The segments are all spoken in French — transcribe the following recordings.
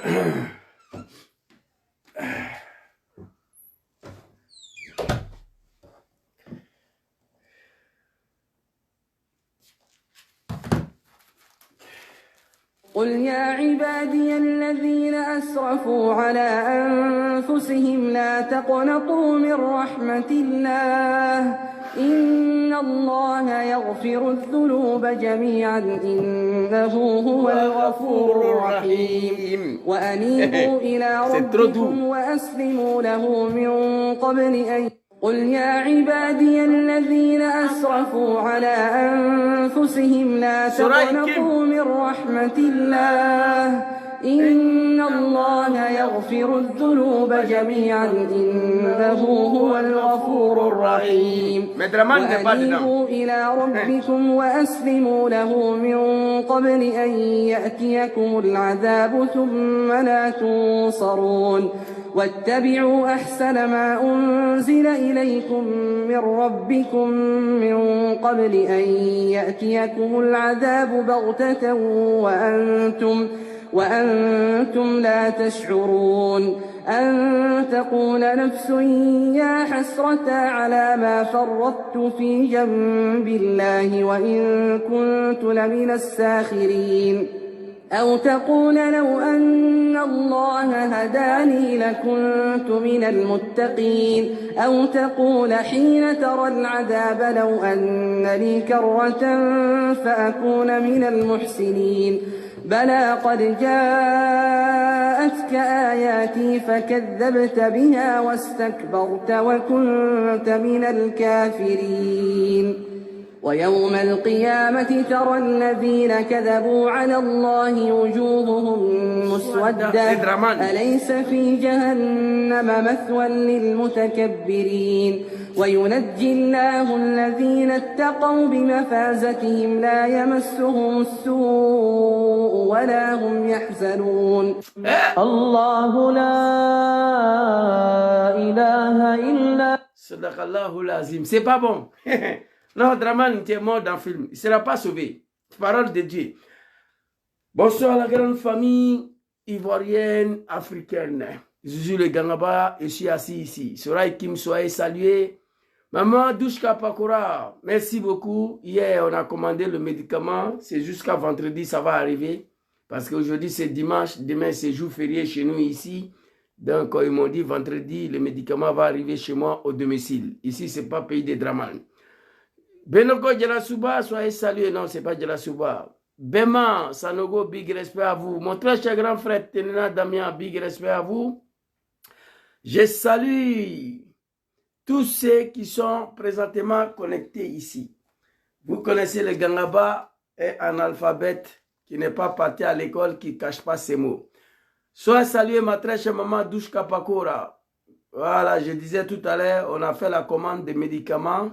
قل يا عبادي الذين أسرفوا على أنفسهم لا تقنطوا من رحمة الله إن الله يغفر الذنوب جميعا إنه هو الغفور الرحيم وأنيبوا إلى ربكم وأسلموا له من قبل أن قل يا عبادي الذين أسرفوا على أنفسهم لا تقنطوا من رحمة الله إن الله يغفر الذنوب جميعا إنه هو الغفور الرحيم وأنيبوا إلى ربكم وأسلموا له من قبل أن يأتيكم العذاب ثم لا تنصرون واتبعوا أحسن ما أنزل إليكم من ربكم من قبل أن يأتيكم العذاب بغتة وأنتم لا تشعرون أن تقول نفس يا حسرة على ما فرطت في جنب الله وإن كنت لمن الساخرين أو تقول لو أن الله هداني لكنت من المتقين أو تقول حين ترى العذاب لو أن لي كرة فأكون من المحسنين بلى قد جاءتك آياتي فكذبت بها واستكبرت وكنت من الكافرين ويوم القيامة ترى الذين كذبوا على الله وجوههم مسودة أليس في جهنم مثوى للمتكبرين وينجي الله الذين اتقوا بمفازتهم لا يمسهم السوء ولا هم يحزنون الله لا إله إلا صدق الله العظيم. C'est pas bon. Non, Draman, tu es mort dans le film. Il ne sera pas sauvé. Parole de Dieu. Bonsoir la grande famille ivoirienne, africaine. Je suis le Gangaba et je suis assis ici. Soraï Kim, soyez salués. Maman Douchka Pakora, merci beaucoup. Hier, on a commandé le médicament. C'est jusqu'à vendredi, ça va arriver. Parce qu'aujourd'hui, c'est dimanche. Demain, c'est jour férié chez nous ici. Donc, ils m'ont dit vendredi, le médicament va arriver chez moi au domicile. Ici, ce n'est pas pays de Draman. Benoko Djelasuba, soyez salués. Non, ce n'est pas Djelasuba. Bema, Sanogo, big respect à vous. Mon très cher grand frère Tenena Damien, big respect à vous. Je salue tous ceux qui sont présentement connectés ici. Vous connaissez le Gangaba, est un alphabète qui n'est pas parti à l'école, qui ne cache pas ses mots. Soyez salués, ma très chère maman Douchka Pakora. Voilà, je disais tout à l'heure, on a fait la commande des médicaments.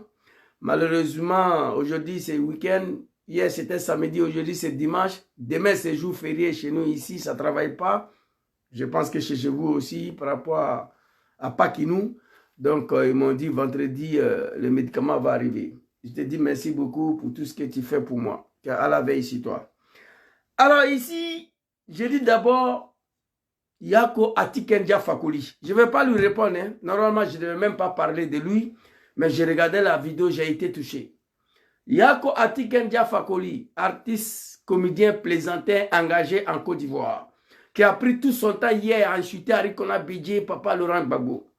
Malheureusement, aujourd'hui c'est week-end. Hier c'était samedi, aujourd'hui c'est dimanche. Demain c'est jour férié chez nous ici, ça ne travaille pas. Je pense que chez vous aussi, par rapport à Pakinou. Donc ils m'ont dit vendredi, le médicament va arriver. Je te dis merci beaucoup pour tout ce que tu fais pour moi. À la veille sur toi. Alors ici, je dis d'abord, Yako Atikendia Fakoli. Je ne vais pas lui répondre. Hein. Normalement, je ne devais même pas parler de lui. Mais j'ai regardé la vidéo, j'ai été touché. Yako Atikendia Fakoli, artiste, comédien, plaisantin, engagé en Côte d'Ivoire, qui a pris tout son temps hier à insulter Arikona Bidje, Papa Laurent Gbagbo.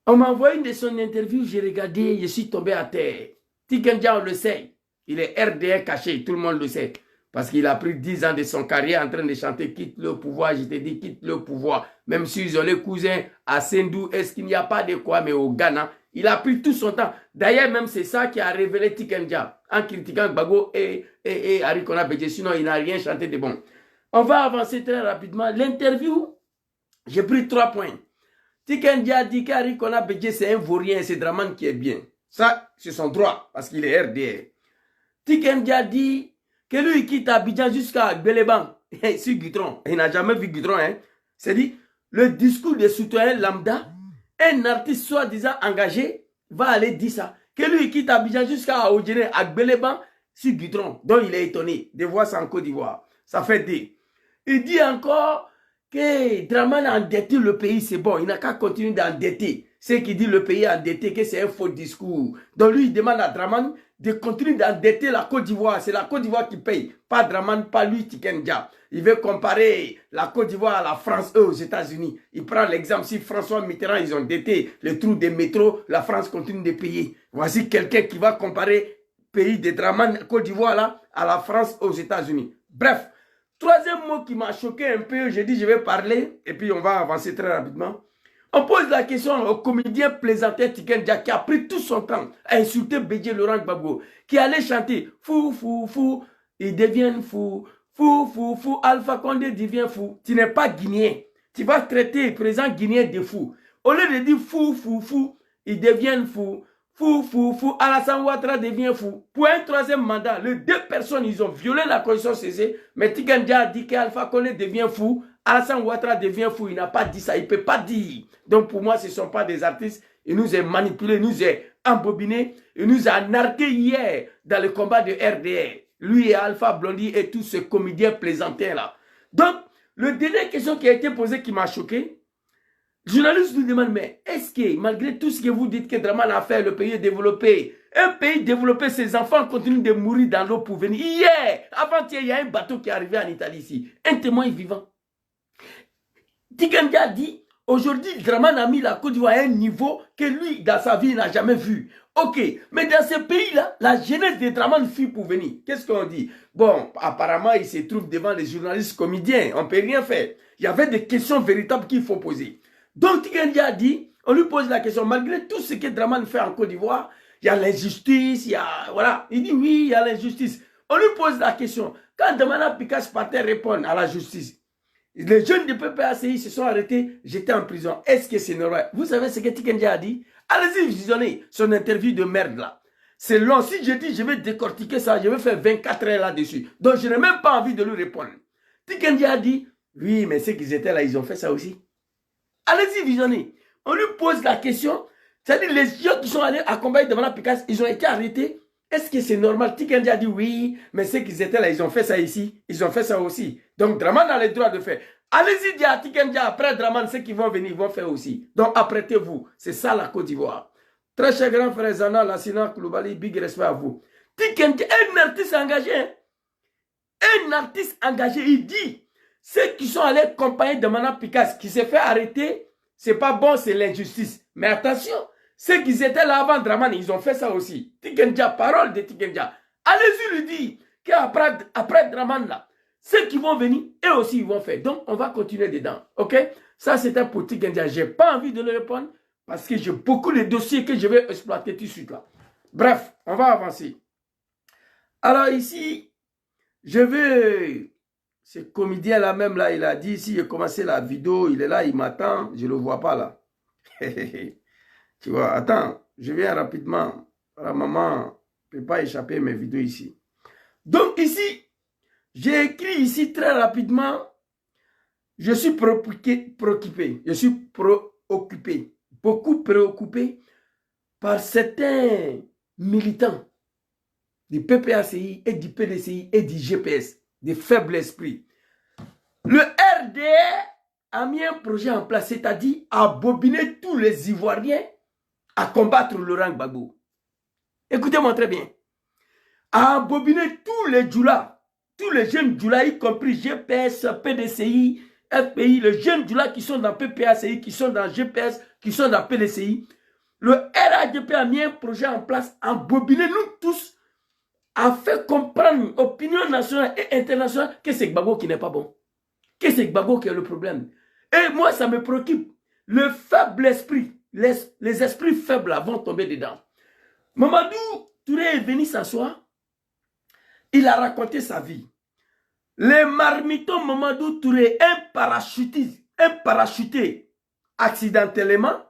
On m'a envoyé une de son interview, j'ai regardé, je suis tombé à terre. Tikendia, on le sait, il est RDR caché, tout le monde le sait. Parce qu'il a pris 10 ans de son carrière en train de chanter « Quitte le pouvoir », je te dis « Quitte le pouvoir ». Même s'ils ont les cousins à Sendou, est-ce qu'il n'y a pas de quoi, mais au Ghana, il a pris tout son temps. D'ailleurs, même c'est ça qui a révélé Tikendia en critiquant Gbagbo et Arikona Bidje. Sinon, il n'a rien chanté de bon. On va avancer très rapidement. L'interview, j'ai pris 3 points. Tikendia dit qu'Arikona Bidje, c'est un vaurien, c'est Draman qui est bien. Ça, c'est son droit, parce qu'il est RDR. Tikendia dit que lui, il quitte Abidjan jusqu'à Béléban, sur Guitron. Il n'a jamais vu Guitron. Hein. C'est-à-dire, le discours des citoyens lambda, un artiste soi-disant engagé va aller dire ça. Que lui, il quitte Abidjan jusqu'à Aoudjene, à Béléban, sur Guitron. Donc, il est étonné de voir ça en Côte d'Ivoire. Ça fait des. Il dit encore que Draman a endetté le pays, c'est bon. Il n'a qu'à continuer d'endetter. Ceux qui disent le pays est endetté, que c'est un faux discours. Donc lui, il demande à Draman de continuer d'endetter la Côte d'Ivoire. C'est la Côte d'Ivoire qui paye. Pas Draman, pas lui, Tiken Jah. Il veut comparer la Côte d'Ivoire à la France, eux, aux États-Unis. Il prend l'exemple, si François Mitterrand, ils ont endetté le trou des métros, la France continue de payer. Voici quelqu'un qui va comparer pays de Draman, Côte d'Ivoire, là, à la France, aux États-Unis. Bref, troisième mot qui m'a choqué un peu, j'ai dit je vais parler, et puis on va avancer très rapidement. On pose la question au comédien plaisantin Tiken Jah qui a pris tout son temps à insulter Bédié Laurent Gbagbo, qui allait chanter fou, fou, fou, ils deviennent fous, fou, fou, fou, Alpha Condé devient fou. Tu n'es pas guinéen. Tu vas traiter le président guinéen de fou. Au lieu de dire fou, fou, fou, ils deviennent fous. Fou, fou, fou, Alassane Ouattara devient fou. Pour un troisième mandat, les deux personnes, ils ont violé la constitution CC, mais Tiken Jah a dit qu'Alpha Condé devient fou, Alassane Ouattara devient fou. Il n'a pas dit ça, il ne peut pas dire. Donc pour moi, ce ne sont pas des artistes. Il nous a manipulés, il nous a embobinés, il nous a narqués hier dans le combat de RDR. Lui et Alpha Blondy et tous ces comédiens plaisantins là. Donc, le dernière question qui a été posée qui m'a choqué, le journaliste nous demande, mais est-ce que malgré tout ce que vous dites que Draman a fait, le pays est développé, un pays développé, ses enfants continuent de mourir dans l'eau pour venir. Hier, avant-hier, il y a un bateau qui est arrivé en Italie ici, un témoin vivant. Tiken Jah dit, aujourd'hui, Draman a mis la Côte d'Ivoire à un niveau que lui, dans sa vie, il n'a jamais vu. Ok, mais dans ce pays-là, la jeunesse de Draman fuit pour venir. Qu'est-ce qu'on dit? Bon, apparemment, il se trouve devant les journalistes comédiens. On ne peut rien faire. Il y avait des questions véritables qu'il faut poser. Donc, Tiken Jah dit, on lui pose la question, malgré tout ce que Draman fait en Côte d'Ivoire, il y a l'injustice, il y a, voilà. Il dit oui, il y a l'injustice. On lui pose la question, quand Damana Picasse partait répondre à la justice, les jeunes du PPACI se sont arrêtés, j'étais en prison. Est-ce que c'est normal? Vous savez ce que Tiken Jah a dit? Allez-y, visionnez son interview de merde là. C'est long. Si je dis je vais décortiquer ça, je vais faire 24 heures là-dessus. Donc je n'ai même pas envie de lui répondre. Tiken Jah a dit, oui, mais ceux qui étaient là, ils ont fait ça aussi. Allez-y, visionnez. On lui pose la question. C'est-à-dire les gens qui sont allés accompagner Damana Picasse, ils ont été arrêtés. Est-ce que c'est normal? Tiken Jah a dit oui, mais ceux qui étaient là, ils ont fait ça ici. Ils ont fait ça aussi. Donc Draman a le droit de faire. Allez-y dire à Tiken Jah, après Draman, ceux qui vont venir, ils vont faire aussi. Donc apprêtez-vous. C'est ça la Côte d'Ivoire. Très cher grand frère Zana, Lassina Koulibaly, big respect à vous. Tiken Jah, un artiste engagé. Un artiste engagé, il dit. Ceux qui sont allés accompagner Damana Picasse, qui s'est fait arrêter, c'est pas bon, c'est l'injustice. Mais attention, ceux qui étaient là avant Draman, ils ont fait ça aussi. Tiken Jah, parole de Tiken Jah. Allez-y lui dire qu'après Draman là, ceux qui vont venir, eux aussi ils vont faire. Donc on va continuer dedans. Ok? Ça c'était pour Tiken Jah. Je n'ai pas envie de le répondre parce que j'ai beaucoup de dossiers que je vais exploiter tout de suite là. Bref, on va avancer. Alors ici, je vais... Ce comédien-là même, là, il a dit, si j'ai commencé la vidéo, il est là, il m'attend, je ne le vois pas là. Tu vois, attends, je viens rapidement. La maman ne peut pas échapper mes vidéos ici. Donc ici, j'ai écrit ici très rapidement, je suis préoccupé, je suis préoccupé, beaucoup préoccupé par certains militants du PPACI et du PDCI et du GPS. De faible esprit. Le RDR a mis un projet en place, c'est-à-dire à bobiner tous les Ivoiriens à combattre Laurent Gbagbo. Écoutez-moi très bien. À bobiner tous les Djoula, tous les jeunes Djoula, y compris GPS, PDCI, FPI, les jeunes Djoula qui sont dans PPACI, qui sont dans GPS, qui sont dans PDCI. Le RADP a mis un projet en place à bobiner nous tous, a fait comprendre l'opinion nationale et internationale que c'est Gbagbo qui n'est pas bon. Que c'est Gbagbo qui est le problème. Et moi, ça me préoccupe. Le faible esprit, les esprits faibles vont tomber dedans. Mamadou Touré est venu s'asseoir. Il a raconté sa vie. Les marmitons Mamadou Touré, un parachuté accidentellement,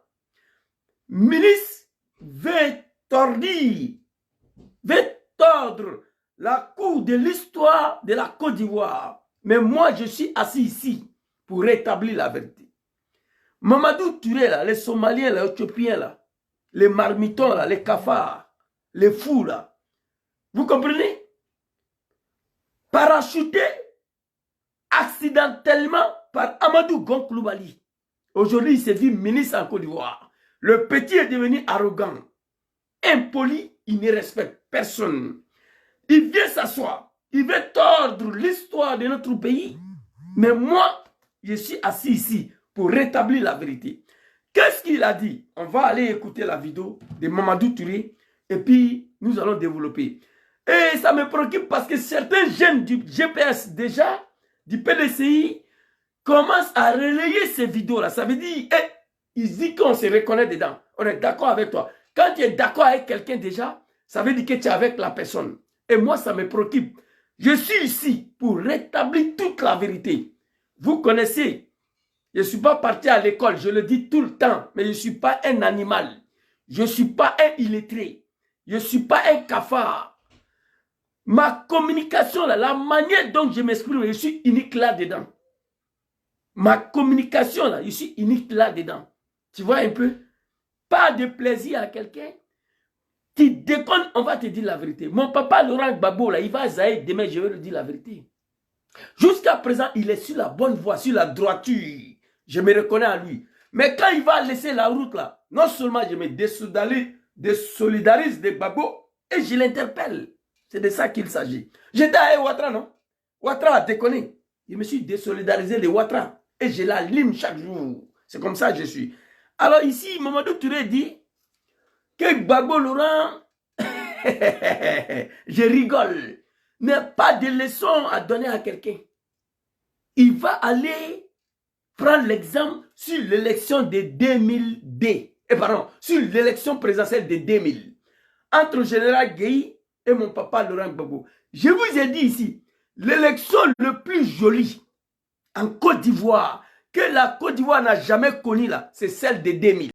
ministre veut tordre la cour de l'histoire de la Côte d'Ivoire. Mais moi, je suis assis ici pour rétablir la vérité. Mamadou Touré, là, les Somaliens, les Éthiopiens, là, les marmitons, là, les cafards, les fous, là. Vous comprenez? Parachuté accidentellement par Amadou Gon Coulibaly. Aujourd'hui, il s'est vu ministre en Côte d'Ivoire. Le petit est devenu arrogant, impoli, il ne respecte personne. Il vient s'asseoir, il veut tordre l'histoire de notre pays. Mais moi, je suis assis ici pour rétablir la vérité. Qu'est-ce qu'il a dit? On va aller écouter la vidéo de Mamadou Touré et puis nous allons développer. Et ça me préoccupe parce que certains jeunes du GPS déjà, du PDCI, commencent à relayer ces vidéos-là. Ça veut dire, ils disent qu'on se reconnaît dedans. On est d'accord avec toi. Quand tu es d'accord avec quelqu'un déjà, ça veut dire que tu es avec la personne. Et moi, ça me préoccupe. Je suis ici pour rétablir toute la vérité. Vous connaissez, je ne suis pas parti à l'école, je le dis tout le temps, mais je ne suis pas un animal. Je ne suis pas un illettré. Je ne suis pas un cafard. Ma communication, là, la manière dont je m'exprime, je suis unique là-dedans. Ma communication, là, je suis unique là-dedans. Tu vois un peu? Pas de plaisir à quelqu'un. Tu déconnes, on va te dire la vérité. Mon papa Laurent Gbagbo, là, il va zaïr demain, je vais lui dire la vérité. Jusqu'à présent, il est sur la bonne voie, sur la droiture. Je me reconnais à lui. Mais quand il va laisser la route, là, non seulement je me désolidarise de Gbagbo, et je l'interpelle. C'est de ça qu'il s'agit. J'étais à Ouattara, non? Ouattara a déconné. Je me suis désolidarisé de Ouattara. Et je la lime chaque jour. C'est comme ça que je suis. Alors ici, Mamadou Touré dit que Gbagbo Laurent, je rigole, n'a pas de leçon à donner à quelqu'un. Il va aller prendre l'exemple sur l'élection de 2000D. Pardon, sur l'élection présidentielle de 2000. Entre le général Gueye et mon papa Laurent Gbagbo. Je vous ai dit ici, l'élection le plus jolie en Côte d'Ivoire, que la Côte d'Ivoire n'a jamais connue là, c'est celle de 2000.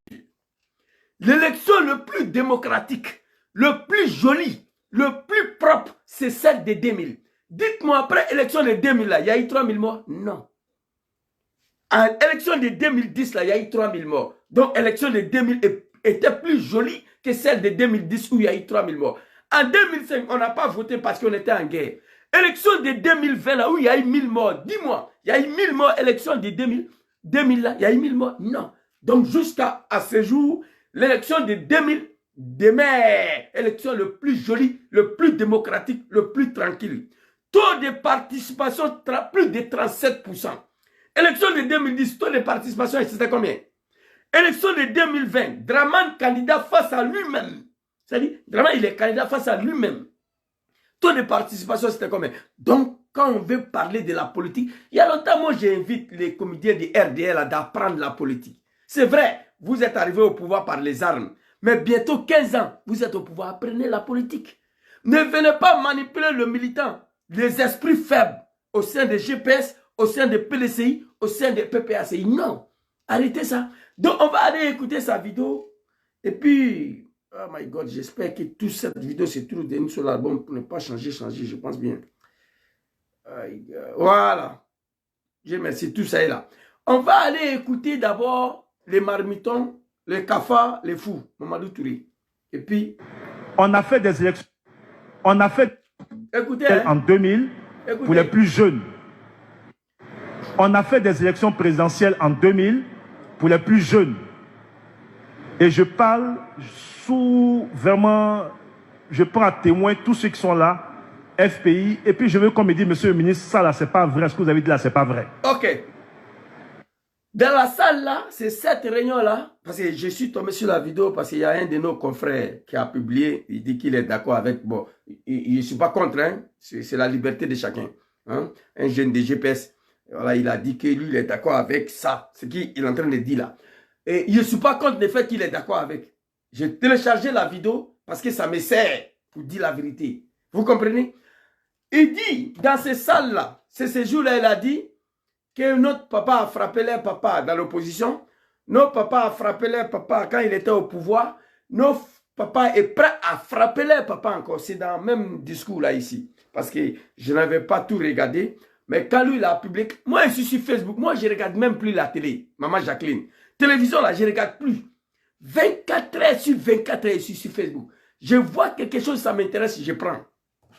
L'élection le plus démocratique, le plus joli, le plus propre, c'est celle de 2000. Dites-moi, après l'élection de 2000 là, il y a eu 3000 morts? Non. En élection de 2010 là, il y a eu 3000 morts. Donc l'élection de 2000 était plus jolie que celle de 2010 où il y a eu 3000 morts. En 2005, on n'a pas voté parce qu'on était en guerre. Élection de 2020, là où il y a eu 1000 morts, dis-moi, il y a eu 1000 morts, élection de 2000 là, il y a eu 1000 morts? Non. Donc jusqu'à ce jour, l'élection de 2000, demain, élection le plus joli, le plus démocratique, le plus tranquille. Taux de participation, plus de 37%. Élection de 2010, taux de participation, c'était combien? Élection de 2020, Dramane candidat face à lui-même. C'est-à-dire, Dramane, il est candidat face à lui-même. Taux de participation, c'était combien? Donc, quand on veut parler de la politique, il y a longtemps, moi, j'invite les comédiens du RDL d'apprendre la politique. C'est vrai, vous êtes arrivé au pouvoir par les armes. Mais bientôt 15 ans, vous êtes au pouvoir, apprenez la politique. Ne venez pas manipuler le militant, les esprits faibles au sein des GPS, au sein des PDCI, au sein des PPACI. Non, arrêtez ça. Donc, on va aller écouter sa vidéo. Et puis, oh my God, j'espère que toute cette vidéo se trouve dans sur l'album pour ne pas changer, je pense bien. Voilà. Je remercie, tout ça est là. On va aller écouter d'abord les marmitons, les cafards, les fous, Mamadou Touré. Et puis... On a fait des élections. On a fait écoutez, en 2000 écoutez. Pour les plus jeunes. On a fait des élections présidentielles en 2000 pour les plus jeunes. Et je parle sous vraiment... Je prends à témoin tous ceux qui sont là, FPI. Et puis je veux qu'on me dise, monsieur le ministre, ça là, c'est pas vrai. Ce que vous avez dit là, c'est pas vrai. Ok. Dans la salle là, c'est cette réunion là, parce que je suis tombé sur la vidéo parce qu'il y a un de nos confrères qui a publié, il dit qu'il est d'accord avec, bon, je ne suis pas contre, hein, c'est la liberté de chacun. Hein. Un jeune de GPS, voilà, il a dit que lui, il est d'accord avec ça, ce qu'il est en train de dire là. Et je ne suis pas contre le fait qu'il est d'accord avec. J'ai téléchargé la vidéo parce que ça me sert pour dire la vérité. Vous comprenez? Il dit, dans ces salles-là, c'est ce jour-là, il a dit que notre papa a frappé leur papa dans l'opposition. Notre papa a frappé leur papa quand il était au pouvoir. Notre papa est prêt à frapper leur papa encore. C'est dans le même discours là ici. Parce que je n'avais pas tout regardé. Mais quand lui il a publié, moi je suis sur Facebook. Moi je ne regarde même plus la télé. Maman Jacqueline. Télévision là, je ne regarde plus. 24 heures sur 24 heures, je suis sur Facebook. Je vois quelque chose, ça m'intéresse, je prends.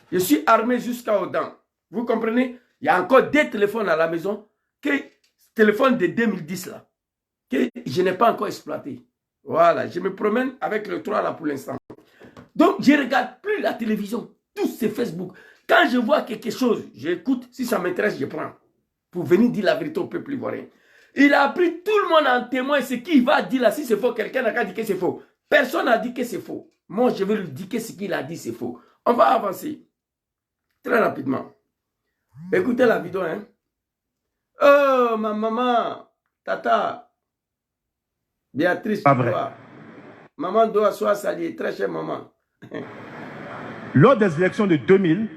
Je suis armé jusqu'aux dents. Vous comprenez? Il y a encore des téléphones à la maison que téléphone de 2010 là, que je n'ai pas encore exploité. Voilà, je me promène avec le 3 là pour l'instant. Donc, je ne regarde plus la télévision. Tout c'est Facebook. Quand je vois quelque chose, j'écoute. Si ça m'intéresse, je prends. Pour venir dire la vérité au peuple ivoirien. Il a pris tout le monde en témoin ce qu'il va dire là. Si c'est faux, quelqu'un n'a qu'à dire que c'est faux. Personne n'a dit que c'est faux. Moi, je vais lui dire que ce qu'il a dit, c'est faux. On va avancer. Très rapidement. Écoutez la vidéo, hein. Oh, ma maman, tata, Béatrice, Pas vrai. Maman doit soit saluée, très chère maman. Lors des élections de 2000,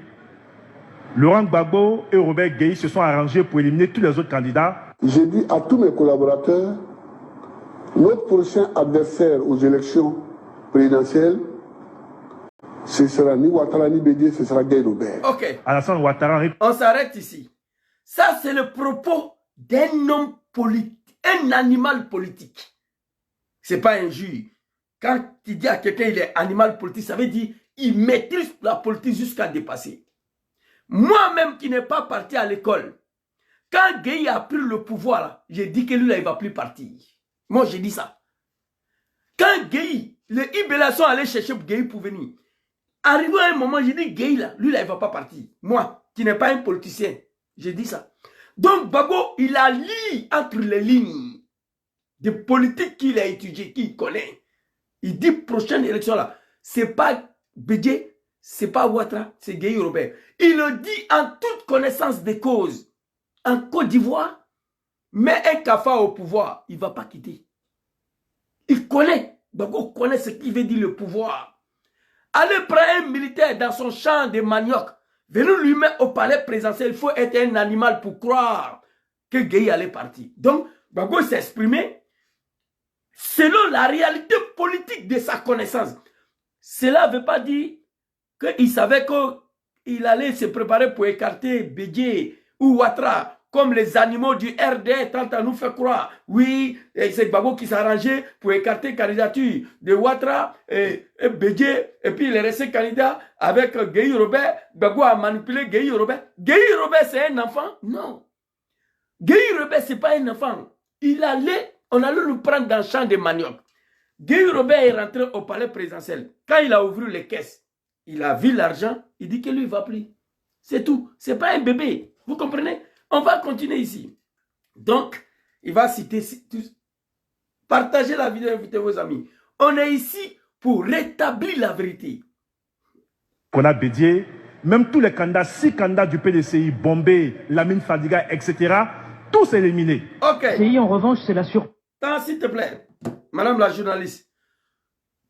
Laurent Gbagbo et Robert Gueye se sont arrangés pour éliminer tous les autres candidats. J'ai dit à tous mes collaborateurs, notre prochain adversaire aux élections présidentielles, ce sera ni Ouattara ni Bédié, ce sera Gueye Robert. Ok. Alassane Ouattara. On s'arrête ici. Ça, c'est le propos d'un homme politique, un animal politique. Ce n'est pas un juge. Quand tu dis à quelqu'un qu'il est animal politique, ça veut dire qu'il maîtrise la politique jusqu'à dépasser. Moi-même qui n'ai pas parti à l'école, quand Gueye a pris le pouvoir, j'ai dit que lui, là, il ne va plus partir. Moi, j'ai dit ça. Quand Gueye, les Ibéla sont allés chercher Gueye pour venir. Arrivé à un moment, j'ai dit Gueye, là, lui, là, il ne va pas partir. Moi, qui n'ai pas un politicien, j'ai dit ça. Donc, Gbagbo, il a lu entre les lignes de politique qu'il a étudié, qu'il connaît. Il dit prochaine élection là, c'est pas Bédié, c'est pas Ouattara, c'est Gueye Robert. Il le dit en toute connaissance des causes. En Côte d'Ivoire, mais un cafard au pouvoir, il ne va pas quitter. Il connaît, Gbagbo connaît ce qu'il veut dire le pouvoir. Allez prendre un militaire dans son champ de manioc, venez lui mettre au palais présidentiel, il faut être un animal pour croire que Gueye allait partir. Donc, Gbagbo s'est exprimé selon la réalité politique de sa connaissance. Cela ne veut pas dire qu'il savait qu'il allait se préparer pour écarter Bédié ou Ouattara, comme les animaux du RD tentent à nous faire croire. Oui, c'est Gbagbo qui s'arrangeait pour écarter la candidature de Ouattara et Bédié, et puis il est resté candidat avec Gueye Robert. Gbagbo a manipulé Gueye Robert. Gueye Robert, c'est un enfant? Non. Gueye Robert, ce n'est pas un enfant. On allait nous prendre dans le champ de manioc. Gueye Robert est rentré au palais présidentiel. Quand il a ouvert les caisses, il a vu l'argent, il dit que lui, il ne va plus. C'est tout. Ce n'est pas un bébé. Vous comprenez? On va continuer ici. Donc, il va citer tous. Partagez la vidéo, invitez vos amis. On est ici pour rétablir la vérité. Qu'on a Bédié, même tous les candidats, 6 candidats du PDCI, Bombé, Lamine Fadiga, etc., tous éliminés. Ok. En revanche, c'est la surprise. S'il te plaît, madame la journaliste.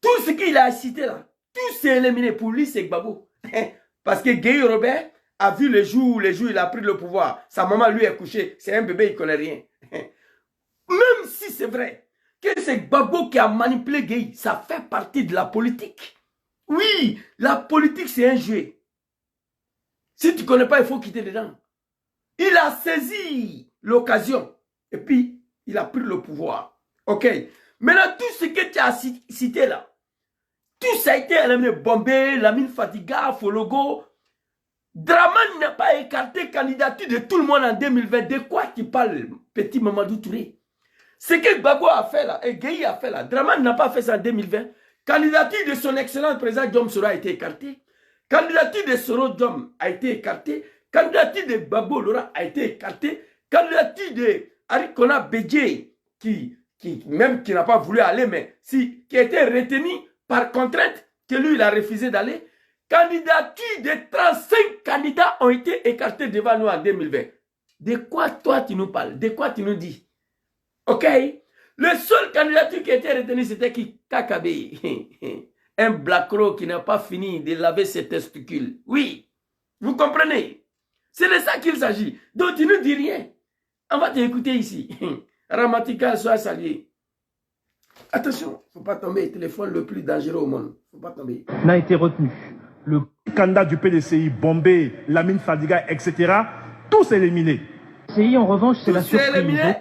Tout ce qu'il a cité là, tout s'est éliminé. Pour lui, c'est Gbagbo. Parce que Gueye Robert a vu le jour où il a pris le pouvoir. Sa maman lui est couchée. C'est un bébé, il ne connaît rien. Même si c'est vrai que c'est Gbagbo qui a manipulé Gueye, ça fait partie de la politique. Oui, la politique, c'est un jeu. Si tu ne connais pas, il faut quitter dedans. Il a saisi l'occasion. Et puis, il a pris le pouvoir. Ok. Maintenant, tout ce que tu as cité là, tout ça a été éliminé. Bombé, Lamine Fadiga, Fologo. Draman n'a pas écarté candidature de tout le monde en 2020. De quoi tu parles, petit Mamadou Touré? Ce que Gbagbo a fait là, et Gueye a fait là, Draman n'a pas fait ça en 2020. Candidature de son excellent président Diom Soro a été écartée. Candidature de Soro Diom a été écartée. Candidature de Gbagbo Laurent a été écartée. Candidature de Arikona Bédié, qui n'a pas voulu aller, mais qui a été retenu par contrainte, que lui, il a refusé d'aller. Candidature de 35 candidats ont été écartés devant nous en 2020. De quoi toi tu nous parles? De quoi tu nous dis? Ok? Le seul candidature qui a été retenu, c'était qui? Kakabe. Un Black Crow qui n'a pas fini de laver ses testicules. Oui. Vous comprenez? C'est de ça qu'il s'agit. Donc tu ne dis rien. On va t'écouter ici. Ramatika, sois salué. Attention, il ne faut pas tomber. Le téléphone le plus dangereux au monde. Il ne faut pas tomber. N'a été retenu. Le Candidat du PDCI, Bombé, Lamine Fadiga, etc., tous éliminés. CI, en revanche, c'est la surprise. Éliminé.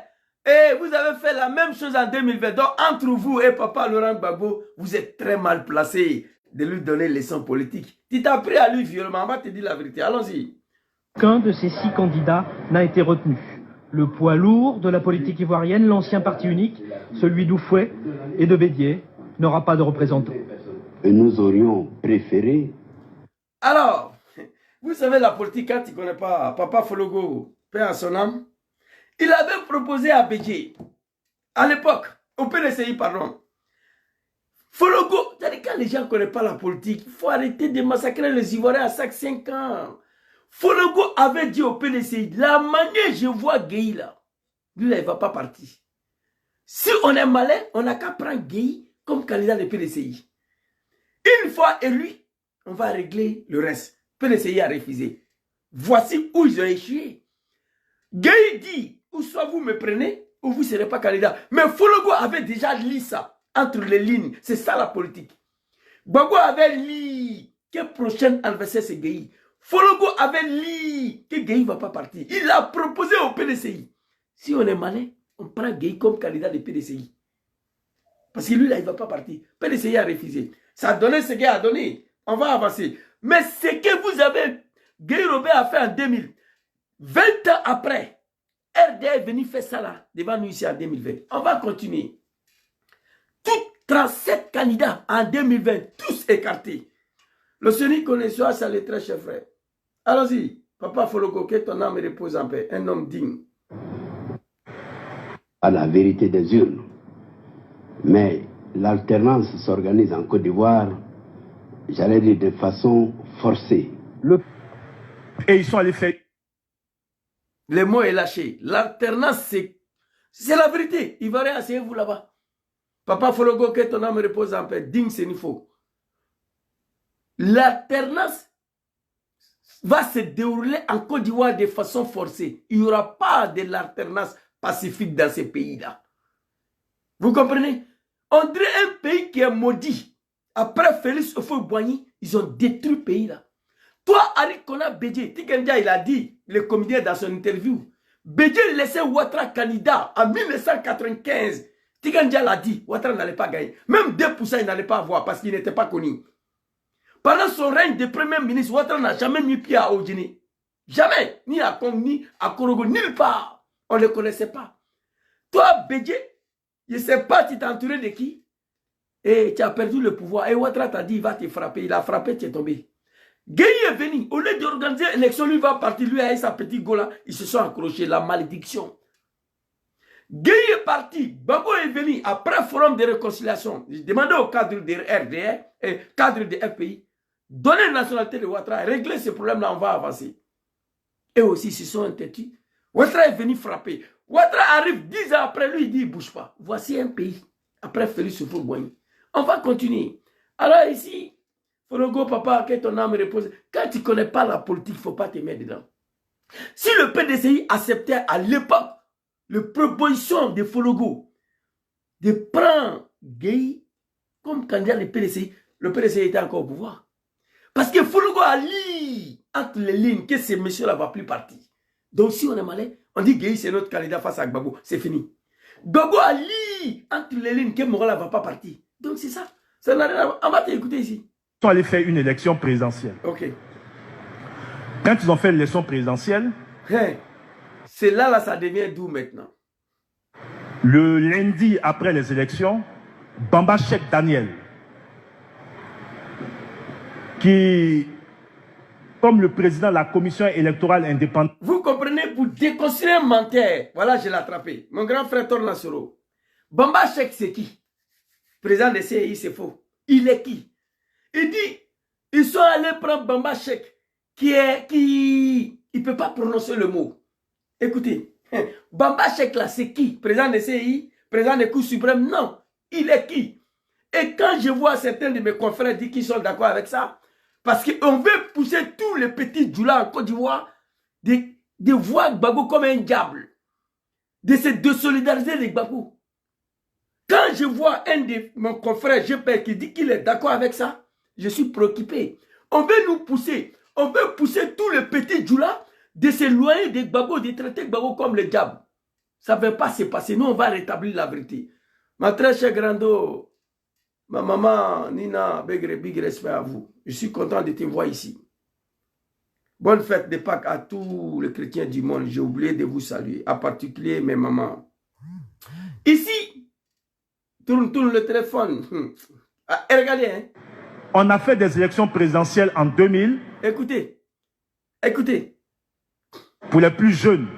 Et vous avez fait la même chose en 2020. Donc, entre vous et papa Laurent Gbagbo, vous êtes très mal placé de lui donner les leçons politiques. Tu t'as pris à lui violemment. On va te dire la vérité. Allons-y. Qu'un de ces 6 candidats n'a été retenu. Le poids lourd de la politique ivoirienne, l'ancien parti unique, celui d'Oufouet et de Bédier, n'aura pas de représentant. Et nous aurions préféré... Alors, vous savez la politique, quand tu ne connais pas Papa Fologo, paix à son âme, il avait proposé à Bédier, à l'époque, au PDCI, pardon. Fologo, quand les gens ne connaissent pas la politique, il faut arrêter de massacrer les Ivoiriens à chaque 5 ans. Fologo avait dit au PDCI, la manière je vois Gueye là, lui là, il ne va pas partir. Si on est malin, on n'a qu'à prendre Gueye comme candidat de PDCI. Une fois élu, on va régler le reste. PDCI a refusé. Voici où ils ont échoué. Gueye dit, ou soit vous me prenez, ou vous ne serez pas candidat. Mais Fologo avait déjà lu ça, entre les lignes. C'est ça la politique. Gbagbo avait lu que prochain adversaire c'est Gueye. Fologo avait lu que Gueye ne va pas partir. Il a proposé au PDCI. Si on est malin, on prend Gueye comme candidat de PDCI. Parce que lui là, il ne va pas partir. PDCI a refusé. Ça a donné ce qu'il a donné. On va avancer. Mais ce que vous avez, Gueye Robert a fait en 2000, 20 ans après, RD est venu faire ça là, devant nous ici en 2020. On va continuer. Tous 37 candidats en 2020, tous écartés. Le Seigneur connaisseur, ça les très chers frères. Allons-y, Papa Fologo, que ton âme repose en paix, un homme digne. À la vérité des urnes. Mais l'alternance s'organise en Côte d'Ivoire, j'allais dire de façon forcée. Et ils sont allés faire... Le mot est lâché. L'alternance, c'est la vérité. Il va rien asseyez-vous là-bas. Papa Fologo, que ton âme repose en paix. Digne, c'est une faux. L'alternance va se dérouler en Côte d'Ivoire de façon forcée. Il n'y aura pas de l'alternance pacifique dans ces pays-là. Vous comprenez? On dirait un pays qui est maudit. Après Félix Houphouët-Boigny, ils ont détruit le pays là. Toi, Ari Kona Bédié, Tikendia, il a dit, le comédien dans son interview, Bédié laissait Ouattara candidat en 1995. Tikendia l'a dit, Ouattara n'allait pas gagner. Même 2% il n'allait pas avoir parce qu'il n'était pas connu. Pendant son règne de premier ministre, Ouattara n'a jamais mis pied à Odjini. Jamais. Ni à Congo, ni à Korogo, nulle part. On ne le connaissait pas. Toi, Bédié, je ne sais pas, tu t'es entouré de qui? Et tu as perdu le pouvoir. Et Ouattara t'a dit, il va te frapper. Il a frappé, tu es tombé. Gueye est venu. Au lieu d'organiser l'élection, lui va partir. Lui avec sa petite gola. Ils se sont accrochés. La malédiction. Gueye est parti. Gbagbo est venu. Après forum de réconciliation. Je demandais au cadre de RDR et cadre de FPI. Donner la nationalité de Ouattara. Régler ce problème-là, on va avancer. Et aussi, ils se sont entêtus. Ouattara est venu frapper. Ouattara arrive 10 ans après lui. Il dit, il ne bouge pas. Voici un pays. Après Félix Houphouët-Boigny. On va continuer. Alors ici, Fologo, papa, que ton âme repose. Quand tu ne connais pas la politique, il ne faut pas te mettre dedans. Si le PDCI acceptait à l'époque la proposition de Fologo de prendre Gueye comme candidat du PDCI, le PDCI était encore au pouvoir. Parce que Fologo a lu entre les lignes que ce monsieur-là ne va plus partir. Donc si on est malin, on dit Gueye c'est notre candidat face à Gbagbo, c'est fini. Gbagbo a lu entre les lignes que Morala ne va pas partir. Donc c'est ça. Ça n'a rien à voir. On va t'écouter ici. Ils sont allés faire une élection présidentielle. Ok. Quand ils ont fait l'élection présidentielle, Hey, c'est là, ça devient doux maintenant. le lundi après les élections, Bamba Cheikh Daniel, qui, comme le président de la commission électorale indépendante, Vous comprenez, pour déconstruire un menteur, voilà, je l'ai attrapé. Mon grand frère Torna Soro. Bamba Cheikh, c'est qui? Président de CI, c'est faux. Il est qui? Il dit, ils sont allés prendre Bamba Cheikh, qui il ne peut pas prononcer le mot. Écoutez, Bamba Cheikh là, c'est qui? Président de CI, président de Cour suprême? Non. Il est qui? Et quand je vois certains de mes confrères dire qu'ils sont d'accord avec ça, parce qu'on veut pousser tous les petits djoulas en Côte d'Ivoire de voir Gbagbo comme un diable, de se désolidariser de Gbagbo. Quand je vois un de mon confrère GP qui dit qu'il est d'accord avec ça, je suis préoccupé. On veut nous pousser, on veut pousser tous les petits djoulas de s'éloigner de Gbagbo, de traiter Gbagbo comme le diable. Ça ne va pas se passer. Nous, on va rétablir la vérité. Ma très chère Grando, ma maman Nina, big respect à vous. Je suis content de te voir ici. Bonne fête de Pâques à tous les chrétiens du monde. J'ai oublié de vous saluer, en particulier mes mamans. Ici, tourne le téléphone. Ah, regardez, hein. On a fait des élections présidentielles en 2000. Écoutez, écoutez. Pour les plus jeunes.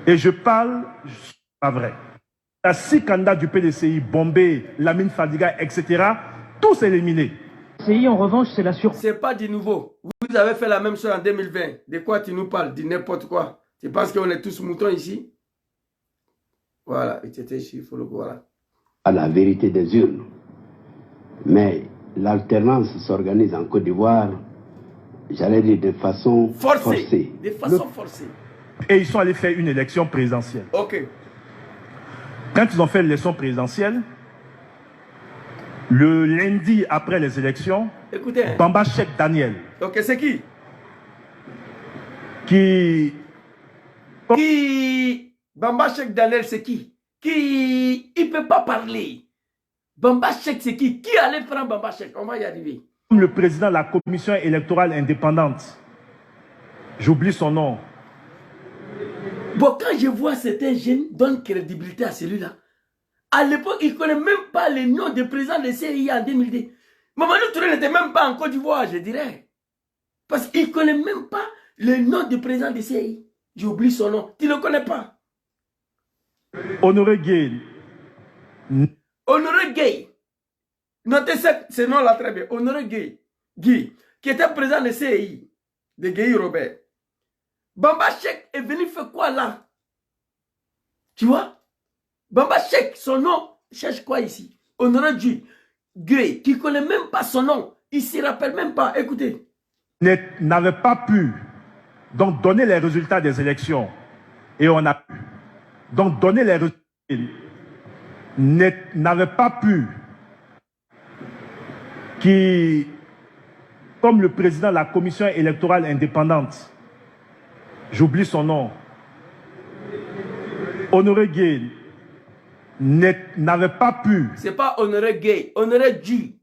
Et je parle, pas vrai. Il y a 6 candidats du PDCI, Bombay, Lamine Fadiga, etc. Tous éliminés. CI, en revanche, c'est la surprise. C'est pas du nouveau. Vous avez fait la même chose en 2020. De quoi tu nous parles? Dis n'importe quoi. C'est parce qu'on est tous moutons ici. Voilà, voilà. À la vérité des urnes. Mais l'alternance s'organise en Côte d'Ivoire, j'allais dire de façon forcée. De façon forcée. Et ils sont allés faire une élection présidentielle. Ok. Quand ils ont fait l'élection présidentielle, le lundi après les élections, écoutez, hein. Bamba Cheikh Daniel. Ok, c'est qui? Bamba Cheikh Daniel, c'est qui? Il ne peut pas parler. Bamba Cheikh, c'est qui? Qui allait prendre Bamba Cheikh? On va y arriver. Comme le président de la commission électorale indépendante. J'oublie son nom. Bon, quand je vois certains jeunes donner crédibilité à celui-là, à l'époque, il ne connaît même pas les noms des présidents de CI en 2002. Mamadou Touré n'était même pas en Côte d'Ivoire, je dirais. Parce qu'il ne connaît même pas le nom du président de CI. J'oublie son nom. Tu ne le connais pas. Honoré Gueye. Honoré Gueye. Notez ce nom-là très bien. Honoré Gueye. Qui était président de CI, de Gueye Robert. Bamba Cheikh est venu faire quoi là? Tu vois? Bamba Cheikh, son nom, cherche quoi ici? Honoré Gueye, qui ne connaît même pas son nom. Il ne se rappelle même pas. Écoutez. N'avait pas pu donc donner les résultats des élections. Et on a pu donc donner les résultats. N'avait pas pu comme le président de la commission électorale indépendante, j'oublie son nom, Honoré Gueye, n'avait pas pu. C'est pas Honoré Gueye, Honoré Guy.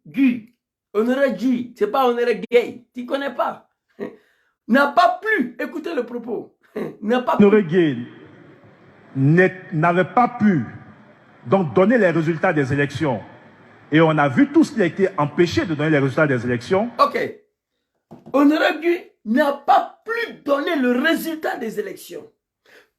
Honoré Guy, c'est pas Honoré Gueye. Tu ne connais pas. N'a pas plu. Écoutez le propos. N'a pas Honoré Gueye n'avait pas pu donc donner les résultats des élections. Et on a vu tout ce qui a été empêché de donner les résultats des élections. Ok. Honoré Gueye n'a pas pu donner le résultat des élections.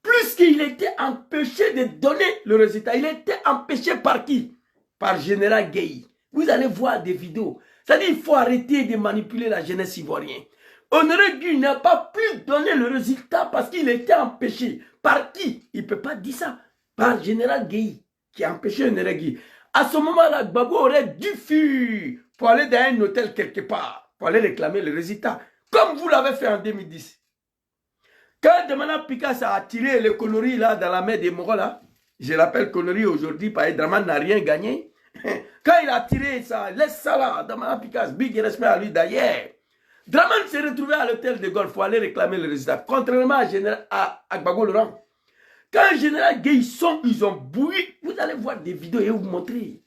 Plus qu'il était empêché de donner le résultat. Il était empêché par qui? Par Général Gueye. Vous allez voir des vidéos. C'est-à-dire qu'il faut arrêter de manipuler la jeunesse ivoirienne. Honoré Gueye n'a pas pu donner le résultat parce qu'il était empêché. Par qui? Il ne peut pas dire ça. Par Général Gueye, qui a empêché Honoré Gueye. À ce moment-là, Gbagbo aurait dû fuir pour aller dans un hôtel quelque part, pour aller réclamer le résultat, comme vous l'avez fait en 2010. Quand Damana Picasso a tiré les conneries là dans la main des Mogol, là, je l'appelle conneries aujourd'hui parce que Draman n'a rien gagné. Quand il a tiré ça, laisse ça là, Damana Picasso, big respect à lui d'ailleurs. Draman s'est retrouvé à l'hôtel de Golfe pour aller réclamer le résultat, contrairement à Gbagbo Laurent. Quand le général Gueye ils ont bouillé, vous allez voir des vidéos et vous montrer.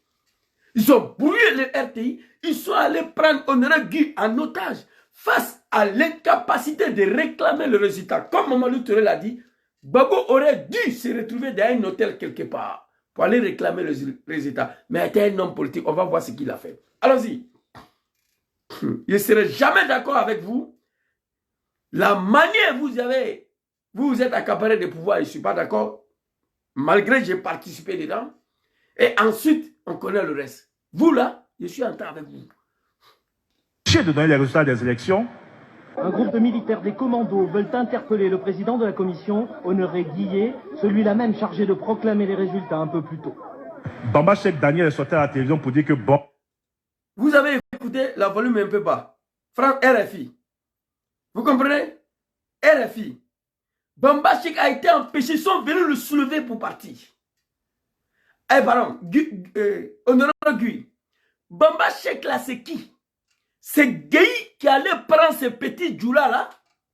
Ils ont bouillé le RTI, ils sont allés prendre Honoré Gueye en otage face à l'incapacité de réclamer le résultat. Comme Mamadou Touré l'a dit, Gbagbo aurait dû se retrouver dans un hôtel quelque part pour aller réclamer le résultat. Mais il était un homme politique, on va voir ce qu'il a fait. Allons-y. Je ne serai jamais d'accord avec vous. La manière vous êtes accaparé de pouvoir, je ne suis pas d'accord. Malgré que j'ai participé dedans. Et ensuite, on connaît le reste. Vous là, je suis en train avec vous. De donner les résultats des élections. Un groupe de militaires des commandos veulent interpeller le président de la commission, Honoré Gueye, celui-là même chargé de proclamer les résultats un peu plus tôt. Bamba Cheikh Daniel est sorti à la télévision pour dire que bon. Vous avez écouté la volume un peu bas. Franck RFI. Vous comprenez? RFI. Bamba Cheikh a été empêché, ils sont venus le soulever pour partir. Eh pardon, Honoré Gueye. Bamba Cheikh là, c'est qui? C'est Gueye qui allait prendre ce petit Djoula là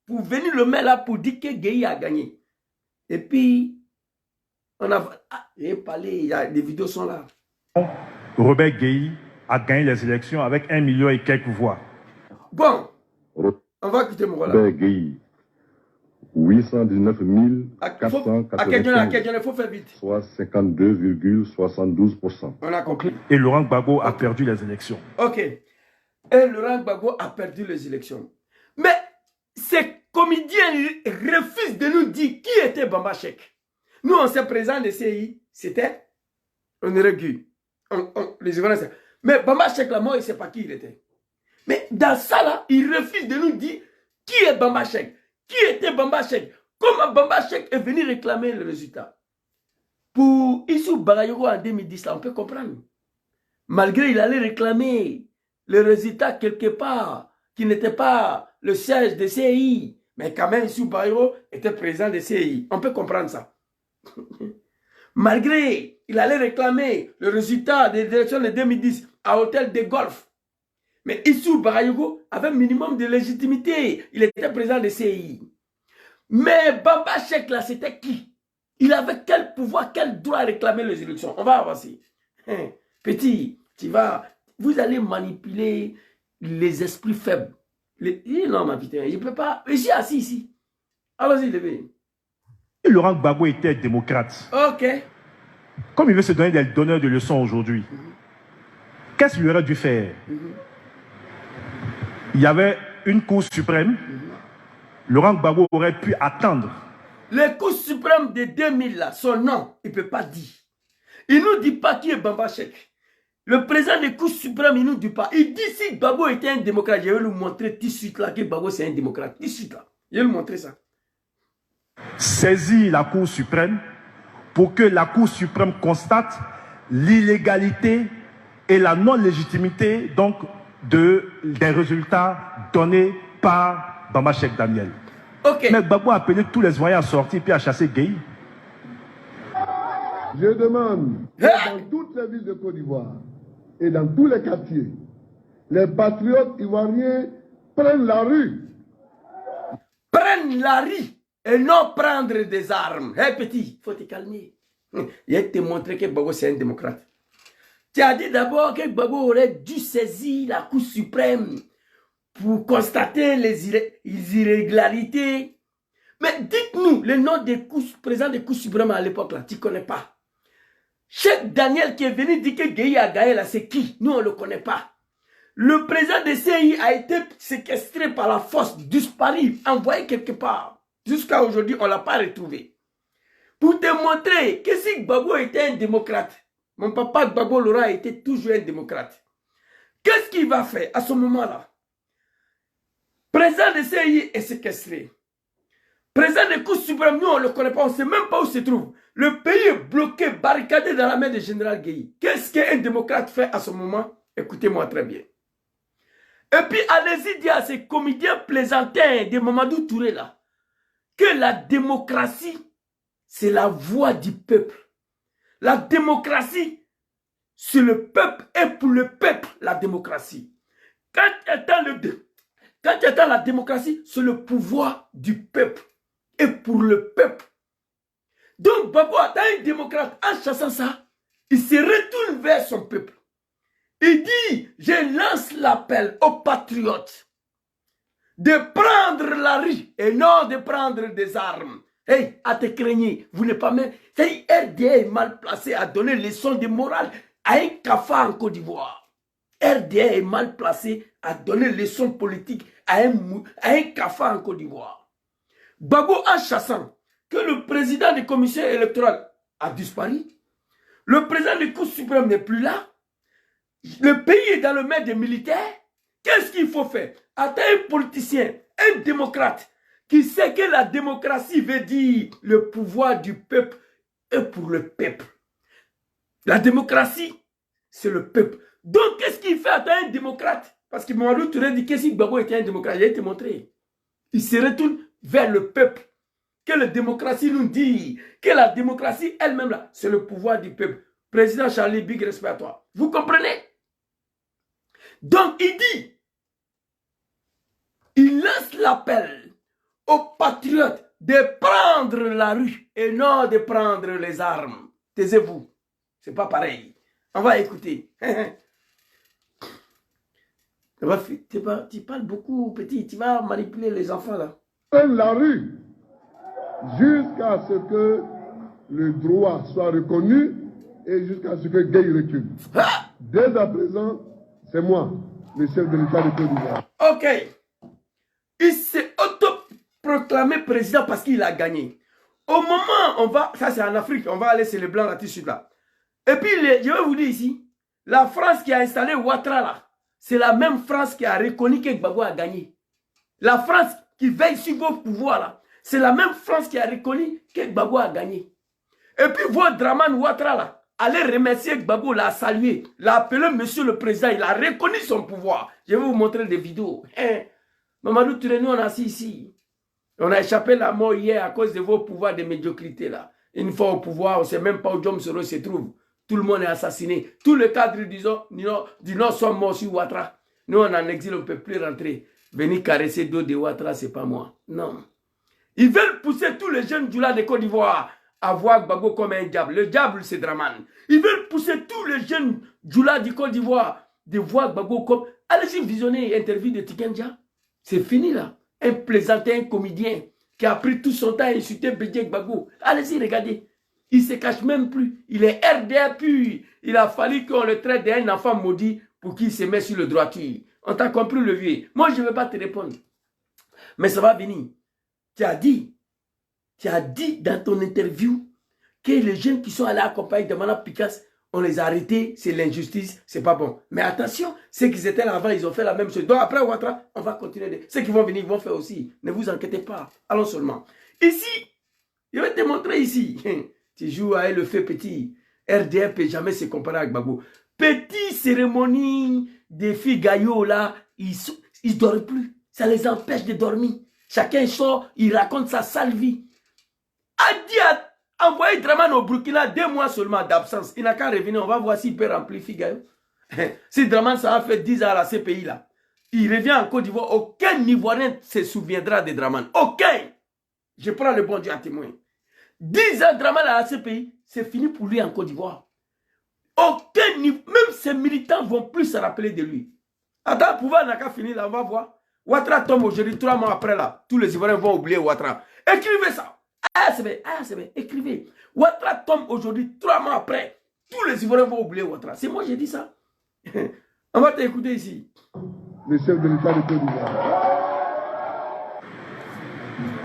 pour venir le mettre là pour dire que Gueye a gagné. Et puis, on a parlé, les vidéos sont là. Robert Gueye a gagné les élections avec 1 million et quelques voix. Bon, On va écouter mon voilà. Gueye, 819 495, il faut faire vite. soit 52,72%. On a compris. Et Laurent Gbagbo a perdu les élections. Ok. Et Laurent Gbagbo a perdu les élections. Mais ces comédiens refusent de nous dire qui était Bamba Chek. Nous, on s'est présent de CI, c'était Honoré Guy. Les Ivoiriens, mais Bamba Chek, là, moi, il ne sait pas qui il était. Mais dans ça, là, il refuse de nous dire qui est Bamba Chek. Qui était Bamba Chek? Comment Bamba Chek est venu réclamer le résultat? Pour Issou Bagayoko en 2010, là, on peut comprendre. Malgré il allait réclamer le résultat quelque part, qui n'était pas le siège de CI. Mais quand même, Issou Bagayoko était président de CI. On peut comprendre ça. Malgré il allait réclamer le résultat des élections de 2010 à Hôtel de Golf. Mais Issou Bagayoko avait un minimum de légitimité. Il était président de CI. Mais Bamba Chek, là, c'était qui? Il avait quel pouvoir, quel droit à réclamer les élections? On va avancer. Petit, vous allez manipuler les esprits faibles. Non, ma putain, je ne peux pas. Je suis assis ici. Allons-y, levez. Laurent Gbagbo était démocrate. Ok. Comme il veut se donner des donneurs de leçons aujourd'hui, qu'est-ce qu'il aurait dû faire? Il y avait une Cour suprême. Laurent Gbagbo aurait pu attendre. Le Cour suprême de 2000, là, son nom, il ne peut pas dire. Il ne nous dit pas qui est Bamba Chek. Le président de Cour suprême, il ne nous dit pas. Il dit si Gbagbo était un démocrate, je vais lui montrer tout de suite là que Gbagbo c'est un démocrate. Tout de suite là. Je vais lui montrer ça. Saisir la Cour suprême pour que la Cour suprême constate l'illégalité et la non-légitimité donc des résultats donnés par Bamba Chek Daniel. Okay. Mais Gbagbo a appelé tous les voyants à sortir puis à chasser Gueye. Je demande que dans toutes les villes de Côte d'Ivoire et dans tous les quartiers, les patriotes ivoiriens prennent la rue. Prennent la rue et non prendre des armes. Hé petit, il faut te calmer. Il vais te montrer que Gbagbo c'est un démocrate. Tu as dit d'abord que Gbagbo aurait dû saisir la Cour suprême pour constater les irrégularités. Mais dites-nous le nom des présidents des Cours suprêmes à l'époque là, tu ne connais pas. Chek Daniel qui est venu dire que Gueye a gagné là, c'est qui? Nous on ne le connaît pas. Le président de CI a été séquestré par la force, disparu, envoyé quelque part. Jusqu'à aujourd'hui, on ne l'a pas retrouvé. Pour te montrer que si Gbagbo était un démocrate, mon papa Gbagbo Laurent a été toujours un démocrate. Qu'est-ce qu'il va faire à ce moment-là? Président de CI est séquestré. Président de Cour suprême, nous on ne le connaît pas, on ne sait même pas où se trouve. Le pays est bloqué, barricadé dans la main du général Gueye. Qu'est-ce qu'un démocrate fait à ce moment? Écoutez-moi très bien. Et puis allez-y dire à ces comédiens plaisantins de Mamadou Touré là, que la démocratie, c'est la voix du peuple. La démocratie, c'est le peuple et pour le peuple, la démocratie. Quand tu attends la démocratie, c'est le pouvoir du peuple et pour le peuple. Donc, Gbagbo, un démocrate, en chassant ça, il se retourne vers son peuple. Il dit, je lance l'appel aux patriotes de prendre la rue et non de prendre des armes. Hey, à te craigner, vous n'êtes pas même... RDA est mal placé à donner leçons de morale à un cafard en Côte d'Ivoire. RDA est mal placé à donner leçons politiques à un cafard en Côte d'Ivoire. Gbagbo, en chassant que le président des commissions électorales a disparu, le président du Cour suprême n'est plus là, le pays est dans le main des militaires, qu'est-ce qu'il faut faire? Attends un politicien, un démocrate, qui sait que la démocratie veut dire le pouvoir du peuple et pour le peuple. La démocratie, c'est le peuple. Donc, qu'est-ce qu'il fait? Attends un démocrate. Parce que Mamadou Touré dit que si Gbagbo était un démocrate, il a été montré. Il se retourne vers le peuple. Que la démocratie nous dit, que la démocratie elle-même, là, c'est le pouvoir du peuple. Président Charlie, big respect à toi. Vous comprenez? Donc, il dit, il lance l'appel aux patriotes de prendre la rue et non de prendre les armes. Taisez-vous. C'est pas pareil. On va écouter. Tu parles beaucoup, petit. Tu vas manipuler les enfants, là. La rue, jusqu'à ce que le droit soit reconnu et jusqu'à ce que Gueye recule. Ah! Dès à présent, c'est moi, le chef de l'État de Côte d'Ivoire. Ok. Il s'est autoproclamé président parce qu'il a gagné. Au moment, ça c'est en Afrique, on va aller sur les blancs là-dessus là. Et puis, je vais vous dire ici, la France qui a installé Ouattara là, c'est la même France qui a reconnu que Gbagbo a gagné. La France qui veille sur vos pouvoirs là, c'est la même France qui a reconnu que Gbagbo a gagné. Et puis, votre Draman Ouattara là, allez remercier Gbagbo, l'a salué, l'a appelé monsieur le président, il a reconnu son pouvoir. Je vais vous montrer des vidéos. Mamadou Touré, nous on a assis ici. On a échappé la mort hier à cause de vos pouvoirs de médiocrité là. Une fois au pouvoir, on ne sait même pas où Djom Soro se trouve. Tout le monde est assassiné. Tous les cadres du Nord sont morts sur Ouattara. Nous, on est en exil, on ne peut plus rentrer. Venir caresser dos de Ouattara, ce n'est pas moi. Non. Ils veulent pousser tous les jeunes Djoula de Côte d'Ivoire à voir Gbagbo comme un diable. Le diable, c'est Draman. Ils veulent pousser tous les jeunes Djoula de Côte d'Ivoire de voir Gbagbo comme... Allez-y visionner l'interview de Tikenja. C'est fini là. Un plaisantin, un comédien qui a pris tout son temps à insulter Bédié Gbagbo. Allez-y, regardez. Il ne se cache même plus. Il est RDA pur. Il a fallu qu'on le traite d'un enfant maudit pour qu'il se mette sur le droiture. On t'a compris le vieux. Moi, je ne vais pas te répondre. Mais ça va venir. Tu as dit dans ton interview que les jeunes qui sont allés accompagner de Mana Picasso, on les a arrêtés, c'est l'injustice, c'est pas bon. Mais attention, ceux qui étaient là avant, ils ont fait la même chose. Donc après Ouattara, on va continuer. Ceux qui vont venir, ils vont faire aussi. Ne vous inquiétez pas. Allons seulement. Ici, je vais te montrer ici. Tu joues avec le fait petit. RDR peut jamais se comparer avec Gbagbo. Petite cérémonie des filles gaillots là, ils ne dorment plus. Ça les empêche de dormir. Chacun sort, il raconte sa sale vie. Adi a envoyé Draman au Burkina 2 mois seulement d'absence. Il n'a qu'à revenir, on va voir s'il peut remplir filles gaillots. Si Draman ça a fait 10 ans à la CPI là, il revient en Côte d'Ivoire, aucun Ivoirien ne se souviendra de Draman. Aucun. Je prends le bon Dieu à témoin. 10 ans Draman à la CPI, c'est fini pour lui en Côte d'Ivoire. Aucun niveau, même ses militants ne vont plus se rappeler de lui. Attends, le pouvoir n'a qu'à finir là, on va voir. Ouattara tombe aujourd'hui, 3 mois après là, tous les Ivoiriens vont oublier Ouattara. Écrivez ça. C'est bien, écrivez. Ouattara tombe aujourd'hui, 3 mois après, tous les Ivoiriens vont oublier Ouattara. C'est moi qui ai dit ça. On va t'écouter ici. Le chef de l'État de Côte d'Ivoire.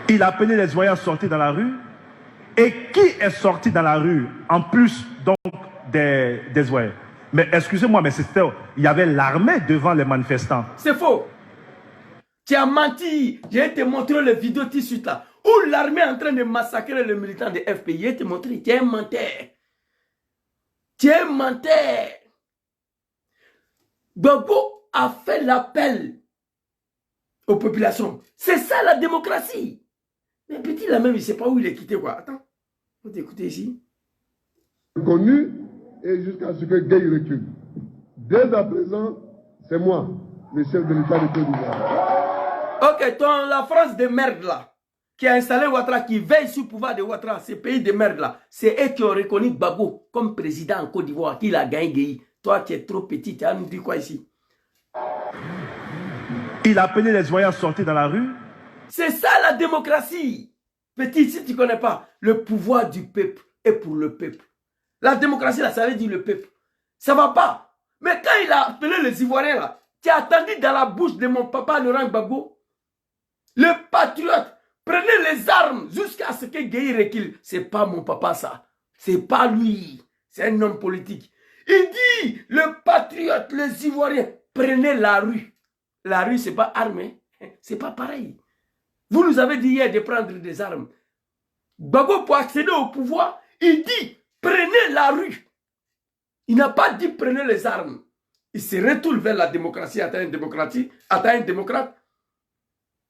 Il a appelé les Ivoiriens à sortir dans la rue. Et qui est sorti dans la rue, en plus donc des Ivoiriens? Mais excusez-moi, mais il y avait l'armée devant les manifestants. C'est faux. Tu as menti. Je vais te montrer les vidéos tout de suite là. Où l'armée est en train de massacrer les militants de FPI. Je vais te montrer. Tu es un menteur. Tu es un menteur. Gbagbo a fait l'appel aux populations. C'est ça la démocratie. Mais petit là même, il ne sait pas où il est quitté quoi. Attends. Faut t'écouter ici. Connu et jusqu'à ce que Gueye recule. Dès à présent, c'est moi, le chef de l'État de Côte d'Ivoire. Ok, la France de merde là, qui a installé Ouattara, qui veille sur le pouvoir de Ouattara, ces pays de merde là, c'est eux qui ont reconnu Gbagbo comme président en Côte d'Ivoire, qu'il a gagné Gueye. Toi qui es trop petit, tu as nous dit quoi ici? Il a appelé les Ivoiriens à sortir dans la rue. C'est ça la démocratie. Petit, si tu ne connais pas, le pouvoir du peuple est pour le peuple. La démocratie, là, ça veut dire le peuple. Ça ne va pas. Mais quand il a appelé les Ivoiriens, là, tu as attendu dans la bouche de mon papa Laurent Gbagbo, le patriote, prenez les armes jusqu'à ce que Gueye recule. Ce n'est pas mon papa, ça. Ce n'est pas lui. C'est un homme politique. Il dit, le patriote, les Ivoiriens, prenez la rue. La rue, ce n'est pas armé. Ce n'est pas pareil. Vous nous avez dit hier de prendre des armes. Gbagbo, pour accéder au pouvoir, il dit, prenez la rue. Il n'a pas dit, prenez les armes. Il se retourne vers la démocratie, atteint un démocrate,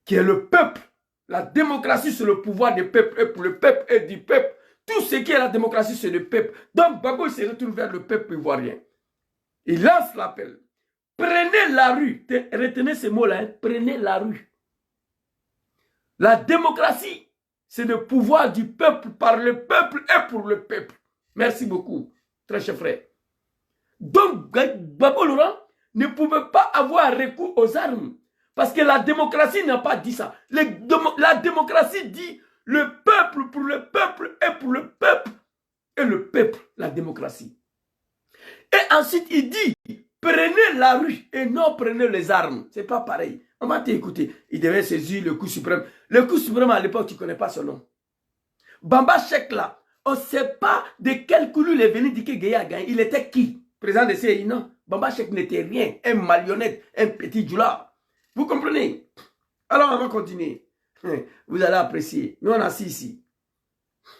qui est le peuple. La démocratie, c'est le pouvoir du peuple, et pour le peuple et du peuple. Tout ce qui est la démocratie, c'est le peuple. Donc, Gbagbo, il se retourne vers le peuple ivoirien. Il lance l'appel. Prenez la rue. Retenez ces mots-là, hein. Prenez la rue. La démocratie, c'est le pouvoir du peuple par le peuple et pour le peuple. Merci beaucoup, très cher frère. Donc, Gbagbo Laurent ne pouvait pas avoir recours aux armes. Parce que la démocratie n'a pas dit ça. La démocratie dit le peuple pour le peuple et pour le peuple. Et le peuple, la démocratie. Et ensuite, il dit, prenez la rue et non prenez les armes. C'est pas pareil. On va t'écouter. Il devait saisir le coup suprême. Le coup suprême, à l'époque, tu ne connais pas son nom. Bamba Chek là, on ne sait pas de quel couleur il est venu dire que Gueye a gagné. Il était qui? Président de CI, non. Bamba Chek n'était rien. Un marionnette, un petit djoula. Vous comprenez? Alors, on va continuer. Vous allez apprécier. Nous, on a assis ici.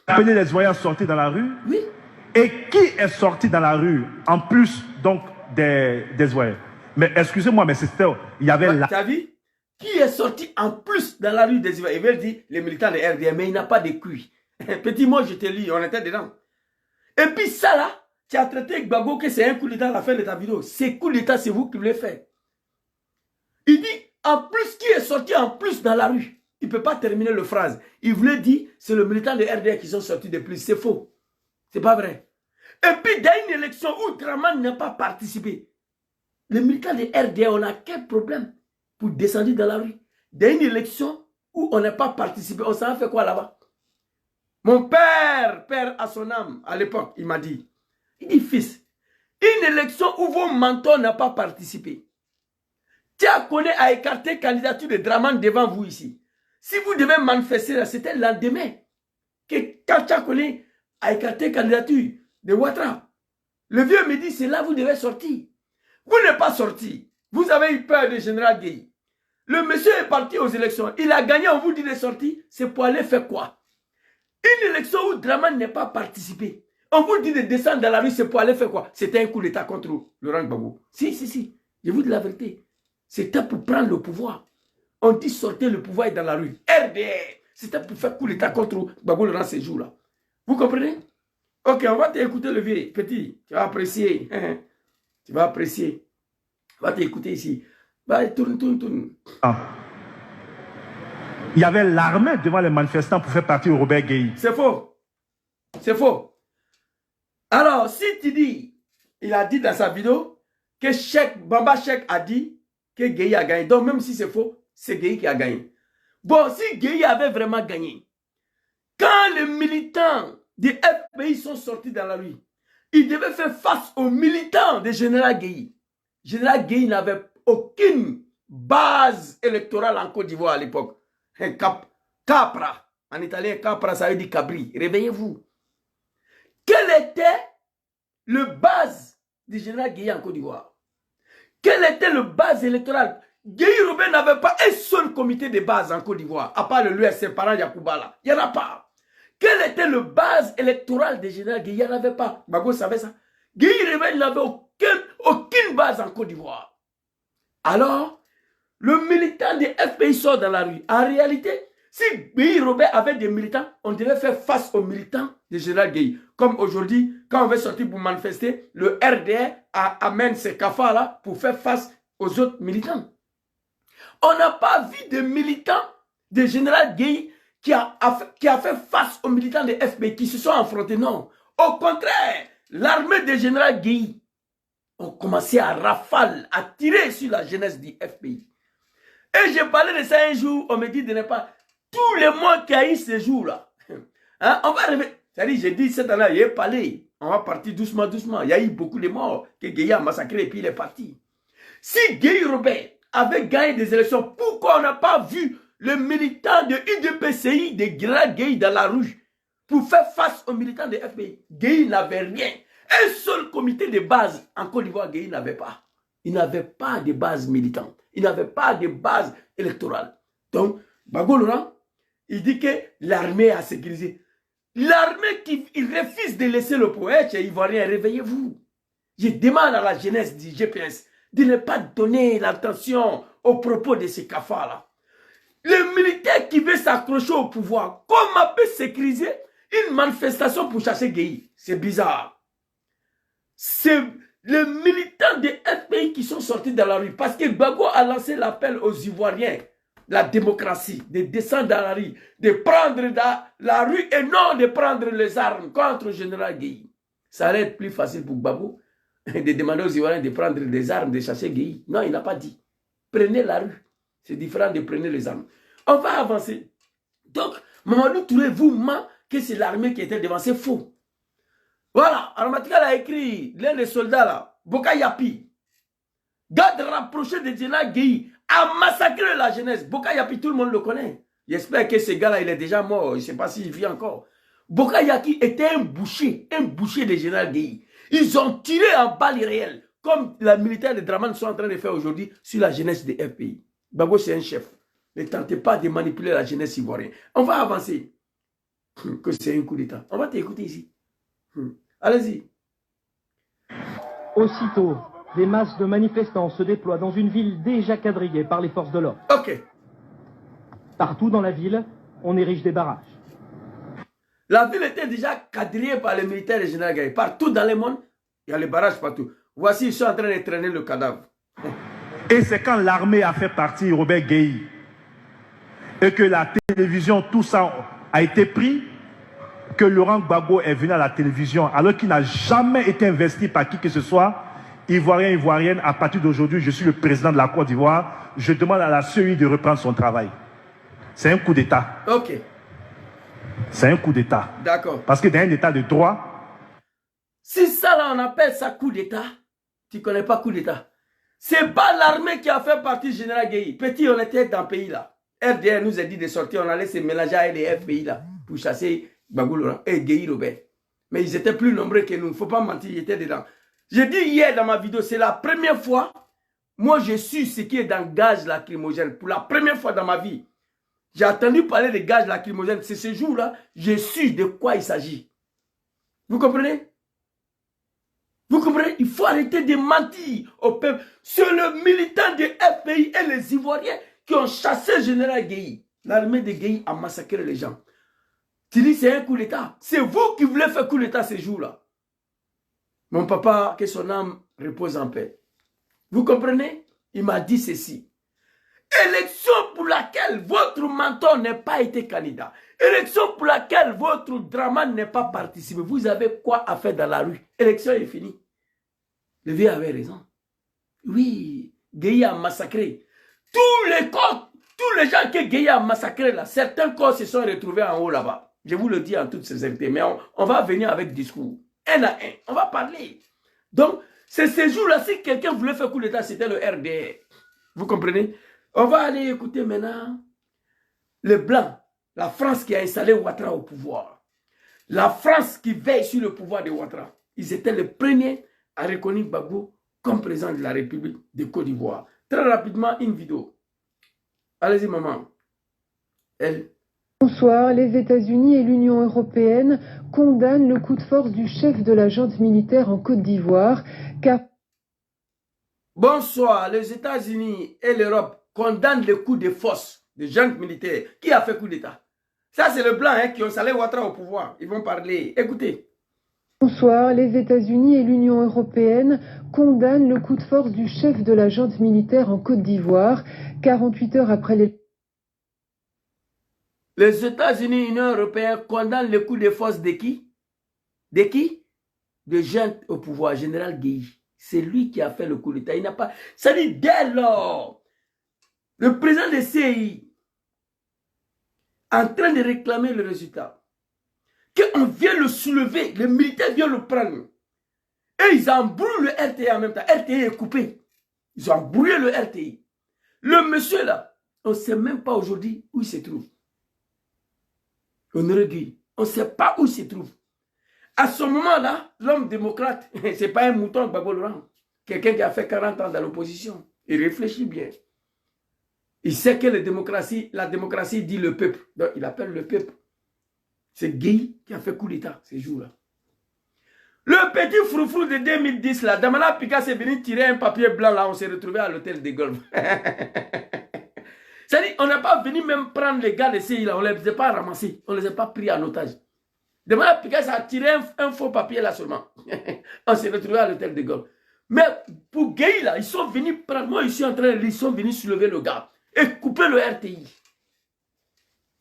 Appelez les voyants sortis dans la rue. Oui. Et qui est sorti dans la rue en plus donc des voyants? Mais excusez-moi, mais c'était, il y avait là. Tu as vu? Qui est sorti en plus dans la rue des voyants? Il veut dire les militants de RDM, mais il n'a pas de cuit. Petit mot, je te lis, on était dedans. Et puis ça là, tu as traité Gbagbo que c'est un coup d'état à la fin de ta vidéo. C'est coup d'état, c'est vous qui voulez faire. Il dit en plus, qui est sorti en plus dans la rue? Il ne peut pas terminer le phrase. Il voulait dire, c'est le militant de RDR qui sont sortis de plus. C'est faux. C'est pas vrai. Et puis, dans une élection où Draman n'a pas participé, les militants de RDR, on a quel problème pour descendre dans la rue? Dans une élection où on n'a pas participé, on s'en fait quoi là-bas? Mon père à son âme, à l'époque, il m'a dit, il dit, fils, une élection où vos mentors n'ont pas participé, Tia Kone a écarté candidature de Draman devant vous ici. Si vous devez manifester, c'était le lendemain que quand Tia Kone a écarté candidature de Ouattara, le vieux me dit, c'est là vous devez sortir. Vous n'êtes pas sorti. Vous avez eu peur du général Gueye. Le monsieur est parti aux élections. Il a gagné, on vous dit de sortir. C'est pour aller faire quoi? Une élection où Draman n'est pas participé. On vous dit de descendre dans la rue, c'est pour aller faire quoi? C'était un coup d'état contre Laurent Gbagbo. Si. Je vous dis la vérité. C'était pour prendre le pouvoir. On dit sortir le pouvoir dans la rue. RDR. C'était pour faire coup d'état contre Gbagbo Laurent ces jours-là. Vous comprenez? Ok, on va t'écouter le vieux. Petit, tu vas apprécier. Tu vas apprécier. On va t'écouter ici. Bah, tourne. Il y avait l'armée devant les manifestants pour faire partir Robert Gueye. C'est faux. C'est faux. Alors, si tu dis, il a dit dans sa vidéo que Bamba Chek a dit que Gueye a gagné. Donc, même si c'est faux, c'est Gueye qui a gagné. Bon, si Gueye avait vraiment gagné, quand les militants des FPI sont sortis dans la rue, ils devaient faire face aux militants du général Gueye. Général Gueye n'avait aucune base électorale en Côte d'Ivoire à l'époque. Capra. En italien, Capra, ça veut dire Cabri. Réveillez-vous. Quelle était le base du général Gueye en Côte d'Ivoire? Quelle était le base électorale? Gueye Robert n'avait pas un seul comité de base en Côte d'Ivoire, à part l'USC parent Yakoubala. Il n'y en a pas. Quelle était le base électorale du général Gueye? Il n'y en avait pas. Gbagbo savait ça. Gueye Robert n'avait aucune base en Côte d'Ivoire. Alors, le militant des FPI sort dans la rue. En réalité, si Gueye Robert avait des militants, on devait faire face aux militants du général Gueye. Comme aujourd'hui, quand on veut sortir pour manifester, le RDR amène ses cafards là pour faire face aux autres militants. On n'a pas vu de militants du général Gueye qui a fait face aux militants des FPI qui se sont affrontés. Non. Au contraire, l'armée du général Gueye ont commencé à rafale, à tirer sur la jeunesse du FPI. Et j'ai parlé de ça un jour, on me dit de ne pas... Tous les mois qu'il y a eu ce jour-là, hein, on va revenir. C'est-à-dire, j'ai dit cette année, il est parlé. On va partir doucement. Il y a eu beaucoup de morts que Gueye a massacré et puis il est parti. Si Gueye Robert avait gagné des élections, pourquoi on n'a pas vu le militant de UDPCI de Gueye dans la rue pour faire face aux militants de FPI? Gueye n'avait rien. Un seul comité de base en Côte d'Ivoire, Gueye n'avait pas. Il n'avait pas de base militante. Il n'avait pas de base électorale. Donc, Gbagbo Laurent, il dit que l'armée a sécurisé. L'armée qui refuse de laisser le poète ivoirien, réveillez-vous. Je demande à la jeunesse du GPS de ne pas donner l'attention aux propos de ces cafards-là. Le militaire qui veut s'accrocher au pouvoir, comment peut sécuriser une manifestation pour chasser Gueye? C'est bizarre. C'est les militants des FPI qui sont sortis dans la rue parce que Gbagbo a lancé l'appel aux Ivoiriens, la démocratie, de descendre dans la rue, de prendre la rue et non de prendre les armes contre le général Gueye. Ça allait être plus facile pour Gbagbo de demander aux Ivoiriens de prendre des armes, de chasser Gueye. Non, il n'a pas dit. Prenez la rue. C'est différent de prendre les armes. On va avancer. Donc, Mamadou Touré vous ment que c'est l'armée qui était devant. C'est faux. Voilà, Armatikal a écrit, l'un des soldats là, Boka Yapi, garde rapproché de Djena Gueye, a massacré la jeunesse. Boka Yapi, tout le monde le connaît. J'espère que ce gars-là, il est déjà mort. Je ne sais pas s'il vit encore. Boka Yapi était un boucher de général Gueye. Ils ont tiré en balles réelles, comme les militaires de Draman sont en train de faire aujourd'hui sur la jeunesse des FPI. Bago, c'est un chef. Ne tentez pas de manipuler la jeunesse ivoirienne. On va avancer. Que c'est un coup d'État. On va t'écouter ici. Allez-y. Aussitôt, des masses de manifestants se déploient dans une ville déjà quadrillée par les forces de l'ordre. Ok. Partout dans la ville, on érige des barrages. La ville était déjà quadrillée par les militaires de général Gueye. Partout dans le monde, il y a les barrages partout. Voici, ils sont en train de traîner le cadavre. Et c'est quand l'armée a fait partir Robert Gueye et que la télévision, tout ça a été pris, que Laurent Gbagbo est venu à la télévision alors qu'il n'a jamais été investi par qui que ce soit, Ivoirien, Ivoirienne. À partir d'aujourd'hui, je suis le président de la Côte d'Ivoire. Je demande à la CEI de reprendre son travail. C'est un coup d'État. Ok. C'est un coup d'État. D'accord. Parce que dans un État de droit... Si ça, là, on appelle ça coup d'État, tu ne connais pas coup d'État. C'est pas l'armée qui a fait partie du général Gueye. Petit, on était dans le pays, là. RDR nous a dit de sortir, on allait se mélanger avec les FPI, là, pour chasser Gbagbo Laurent et Gueye Robert. Mais ils étaient plus nombreux que nous. Il ne faut pas mentir, ils étaient dedans. J'ai dit hier dans ma vidéo, c'est la première fois, moi, je suis ce qui est dans le gaz lacrymogène. Pour la première fois dans ma vie. J'ai entendu parler de gaz lacrymogène. C'est ce jour-là, je suis de quoi il s'agit. Vous comprenez? Vous comprenez? Il faut arrêter de mentir au peuple. C'est le militant de FPI et les Ivoiriens qui ont chassé le général Gueye. L'armée de Gueye a massacré les gens. Tu dis c'est un coup d'État. C'est vous qui voulez faire coup d'État ces jours-là. Mon papa, que son âme repose en paix. Vous comprenez? Il m'a dit ceci. Élection pour laquelle votre mentor n'a pas été candidat. Élection pour laquelle votre Draman n'est pas participé. Vous avez quoi à faire dans la rue? Élection est finie. Le vieux avait raison. Oui, Gueye a massacré. Tous les corps, tous les gens que Gueye a massacré là, certains corps se sont retrouvés en haut là-bas. Je vous le dis en toute sincérité, mais on va venir avec discours. Un à un, on va parler. Donc, c'est ce jour-là, si quelqu'un voulait faire coup d'État, c'était le RDR. Vous comprenez? On va aller écouter maintenant les Blancs, la France qui a installé Ouattara au pouvoir. La France qui veille sur le pouvoir de Ouattara. Ils étaient les premiers à reconnaître Gbagbo comme président de la République de Côte d'Ivoire. Très rapidement, une vidéo. Allez-y, maman. Elle. Bonsoir, les États-Unis et l'Union européenne condamnent le coup de force du chef de la junte militaire en Côte d'Ivoire, car... Bonsoir, les États-Unis et l'Europe condamnent le coup de force des juntes militaires. Qui a fait coup d'État? Ça, c'est le blanc qui ont installé Ouattara au pouvoir. Ils vont parler. Écoutez. Bonsoir, les États-Unis et l'Union européenne condamnent le coup de force du chef de la junte militaire en Côte d'Ivoire, 48 heures après les... Les États-Unis et l'Union européenne condamnent le coup de force de qui? De qui? De junte au pouvoir, général Gueye. C'est lui qui a fait le coup d'État. Il n'a pas... Ça dit, dès lors, le président de CI, en train de réclamer le résultat, qu'on vient le soulever, les militaires viennent le prendre. Et ils embrouillent le RTI en même temps. RTI est coupé. Ils ont embrouillé le RTI. Le monsieur là, on ne sait même pas aujourd'hui où il se trouve. On ne sait pas où il se trouve. À ce moment-là, l'homme démocrate, ce n'est pas un mouton Gbagbo Laurent. Quelqu'un qui a fait 40 ans dans l'opposition. Il réfléchit bien. Il sait que la démocratie dit le peuple. Donc il appelle le peuple. C'est Gueye qui a fait coup d'État ces jours-là. Le petit froufrou de 2010, là, Damana Picasso est venu tirer un papier blanc, là, on s'est retrouvé à l'hôtel de Golfe. C'est-à-dire, on n'a pas venu même prendre les gars de CI, là, on ne les a pas ramassés, on ne les a pas pris en otage. Damana Picasso a tiré un faux papier là seulement. On s'est retrouvé à l'hôtel de Golfe. Mais pour Gueye, là, ils sont venus prendre, moi je suis en train de lire, ils sont venus soulever le gars et couper le RTI.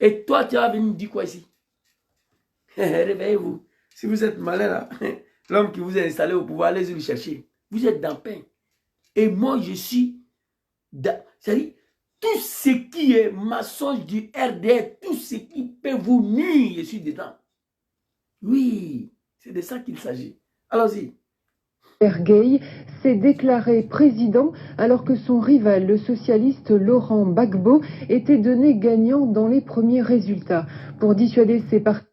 Et toi, tu as venu dire quoi ici? Réveillez-vous. Si vous êtes malin là, l'homme qui vous a installé au pouvoir, allez-y le chercher. Vous êtes dans le pain. Et moi, je suis dans... C'est-à-dire, tout ce qui est mensonge du RDR, tout ce qui peut vous nuire, je suis dedans. Oui, c'est de ça qu'il s'agit. Allons-y. Robert Gueye s'est déclaré président alors que son rival, le socialiste Laurent Gbagbo, était donné gagnant dans les premiers résultats. Pour dissuader ses partis...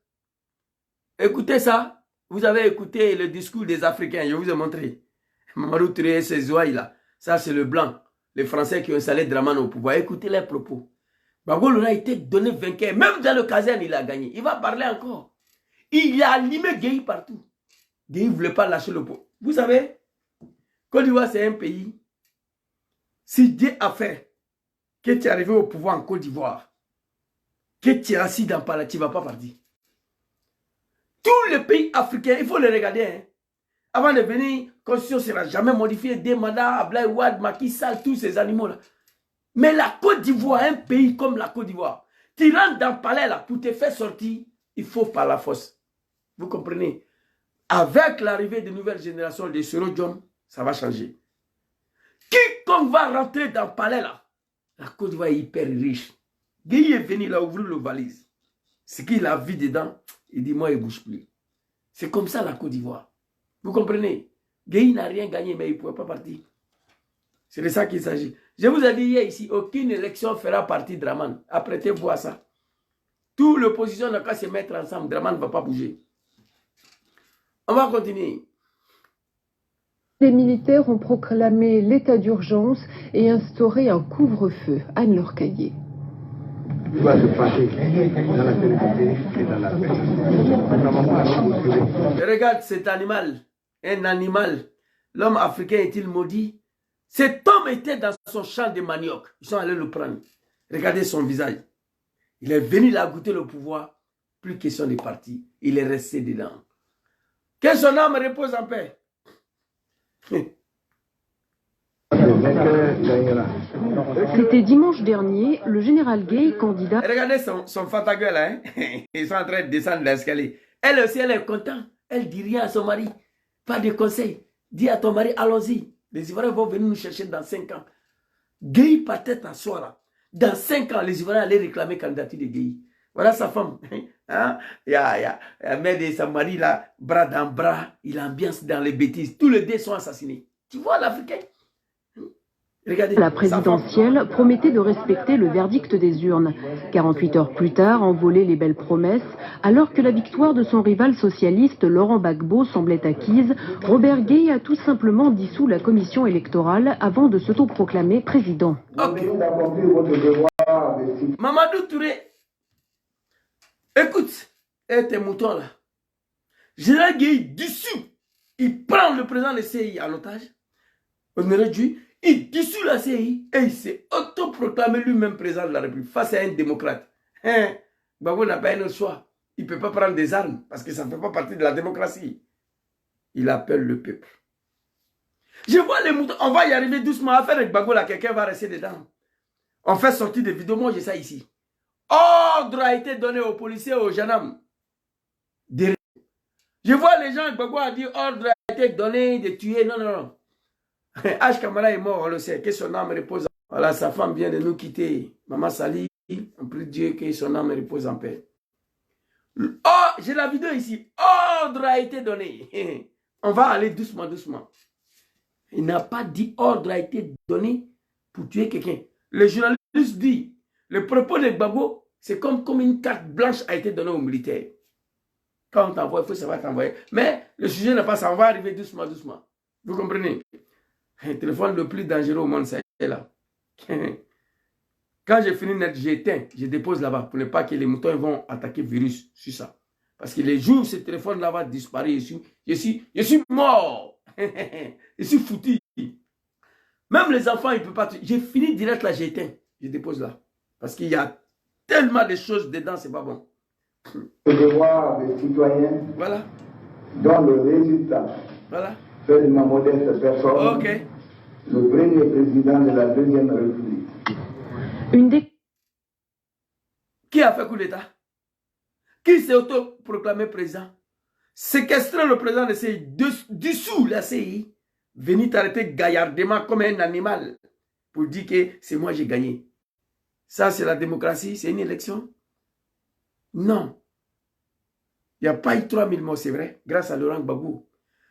Écoutez ça. Vous avez écouté le discours des Africains, je vous ai montré. Mamadou Touré et ses ouailles là. Ça, c'est le blanc. Les Français qui ont installé Dramane au pouvoir. Écoutez leurs propos. Gbagbo a été donné vainqueur. Même dans le caserne, il a gagné. Il va parler encore. Il a limé Gueye partout. Gueye ne voulait pas lâcher le pot. Vous savez, Côte d'Ivoire, c'est un pays. Si Dieu a fait que tu es arrivé au pouvoir en Côte d'Ivoire, que tu es assis dans le palais, tu ne vas pas partir. Tous les pays africains, il faut les regarder. Hein. Avant de venir, la constitution ne sera jamais modifiée. Des mandats, Ablaye Wade, Macky Sall, tous ces animaux-là. Mais la Côte d'Ivoire, un pays comme la Côte d'Ivoire, tu rentres dans le palais là, pour te faire sortir, il faut par la force. Vous comprenez? Avec l'arrivée de nouvelles générations de Soro Diom, ça va changer. Quiconque va rentrer dans le palais là, la Côte d'Ivoire est hyper riche. Gueye est venu là ouvrir le valise. Ce qu'il a vu dedans, il dit moi il ne bouge plus. C'est comme ça la Côte d'Ivoire. Vous comprenez? Gueye n'a rien gagné mais il ne pouvait pas partir. C'est de ça qu'il s'agit. Je vous ai dit hier ici, aucune élection fera partie de Dramane. Apprêtez-vous à ça. Toute l'opposition n'a qu'à se mettre ensemble. Dramane ne va pas bouger. On va continuer. Les militaires ont proclamé l'état d'urgence et instauré un couvre-feu. Anne-Laure Caillé. Regarde cet animal. Un animal. L'homme africain est-il maudit? Cet homme était dans son champ de manioc. Ils sont allés le prendre. Regardez son visage. Il est venu là goûter le pouvoir. Plus question de parti. Il est resté dedans. Que son âme repose en paix. C'était dimanche dernier, le général Gueye, candidat... Regardez son fataguel, hein? Ils sont en train de descendre l'escalier. Elle aussi, elle est contente. Elle dit rien à son mari. Pas de conseil. Dis à ton mari, allons-y. Les Ivoiriens vont venir nous chercher dans 5 ans. Gueye partait à soi là. Dans 5 ans, les Ivoiriens allaient réclamer candidature de Gueye. Voilà sa femme. Hein? Il y a mère de son mari là, bras dans bras. Il ambiance dans les bêtises. Tous les deux sont assassinés. Tu vois l'Africain? Regardez. La présidentielle promettait de respecter le verdict des urnes. 48 heures plus tard, envolaient les belles promesses. Alors que la victoire de son rival socialiste Laurent Gbagbo semblait acquise, Robert Gueye a tout simplement dissous la commission électorale avant de s'autoproclamer président. Okay. Mamadou Touré, écoute, et tes moutons là. Général Gueye dissous. Il prend le président de CI en otage. Honoré Dieu. Il dissout la CI et il s'est autoproclamé lui-même président de la République face à un démocrate. Hein? Gbagbo n'a pas un autre choix. Il ne peut pas prendre des armes parce que ça ne fait pas partie de la démocratie. Il appelle le peuple. Je vois les moutons. On va y arriver doucement. Affaire avec Gbagbo là, quelqu'un va rester dedans. On fait sortir des vidéos. Moi, j'ai ça ici. Ordre a été donné aux policiers et aux gendarmes. Je vois les gens, Gbagbo a dit ordre a été donné de tuer. Non, non, non. H. Kamara est mort, on le sait, que son âme repose. Voilà, sa femme vient de nous quitter. Maman Sali, on prie Dieu que son âme repose en paix. Oh, j'ai la vidéo ici. Ordre a été donné. On va aller doucement, doucement. Il n'a pas dit ordre a été donné pour tuer quelqu'un. Le journaliste dit, le propos de Gbagbo, c'est comme une carte blanche a été donnée aux militaires. Quand on t'envoie, il faut savoir t'envoyer. Mais le sujet n'est pas ça, on va arriver doucement, doucement. Vous comprenez? Le téléphone le plus dangereux au monde, c'est là. Quand j'ai fini net, j'éteins, je dépose là-bas pour ne pas que les moutons vont attaquer le virus sur ça. Parce que les jours où ce téléphone là va disparaître, je suis mort. Je suis foutu. Même les enfants, ils ne peuvent pas. J'ai fini direct là, j'éteins, je dépose là. Parce qu'il y a tellement de choses dedans, c'est pas bon. Le devoir des citoyens, voilà, dont le résultat, voilà, fait de ma modeste personne, ok, le premier président de la Deuxième République. Qui a fait coup d'État? Qui s'est autoproclamé président? Séquestrer le président de CI, dessous la CI, venir t'arrêter gaillardement comme un animal pour dire que c'est moi j'ai gagné. Ça, c'est la démocratie, c'est une élection? Non. Il n'y a pas eu 3000 morts, c'est vrai, grâce à Laurent Gbagbo.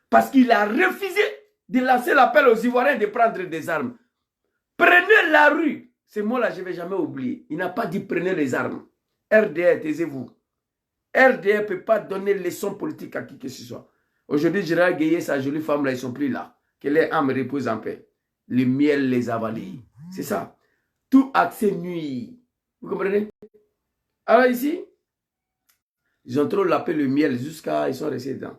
Parce qu'il a refusé de lancer l'appel aux Ivoiriens de prendre des armes. Prenez la rue. Ces mots-là, je ne vais jamais oublier. Il n'a pas dit prenez les armes. RDR, taisez-vous. RDR ne peut pas donner leçon politique à qui que ce soit. Aujourd'hui, Gérard Gueye, sa jolie femme, là, ils ne sont plus là. Que les âmes reposent en paix. Le miel les avalés. C'est ça. Tout accès nuit. Vous comprenez? Alors ici, ils ont trop lapé le miel jusqu'à... Ils sont restés dedans.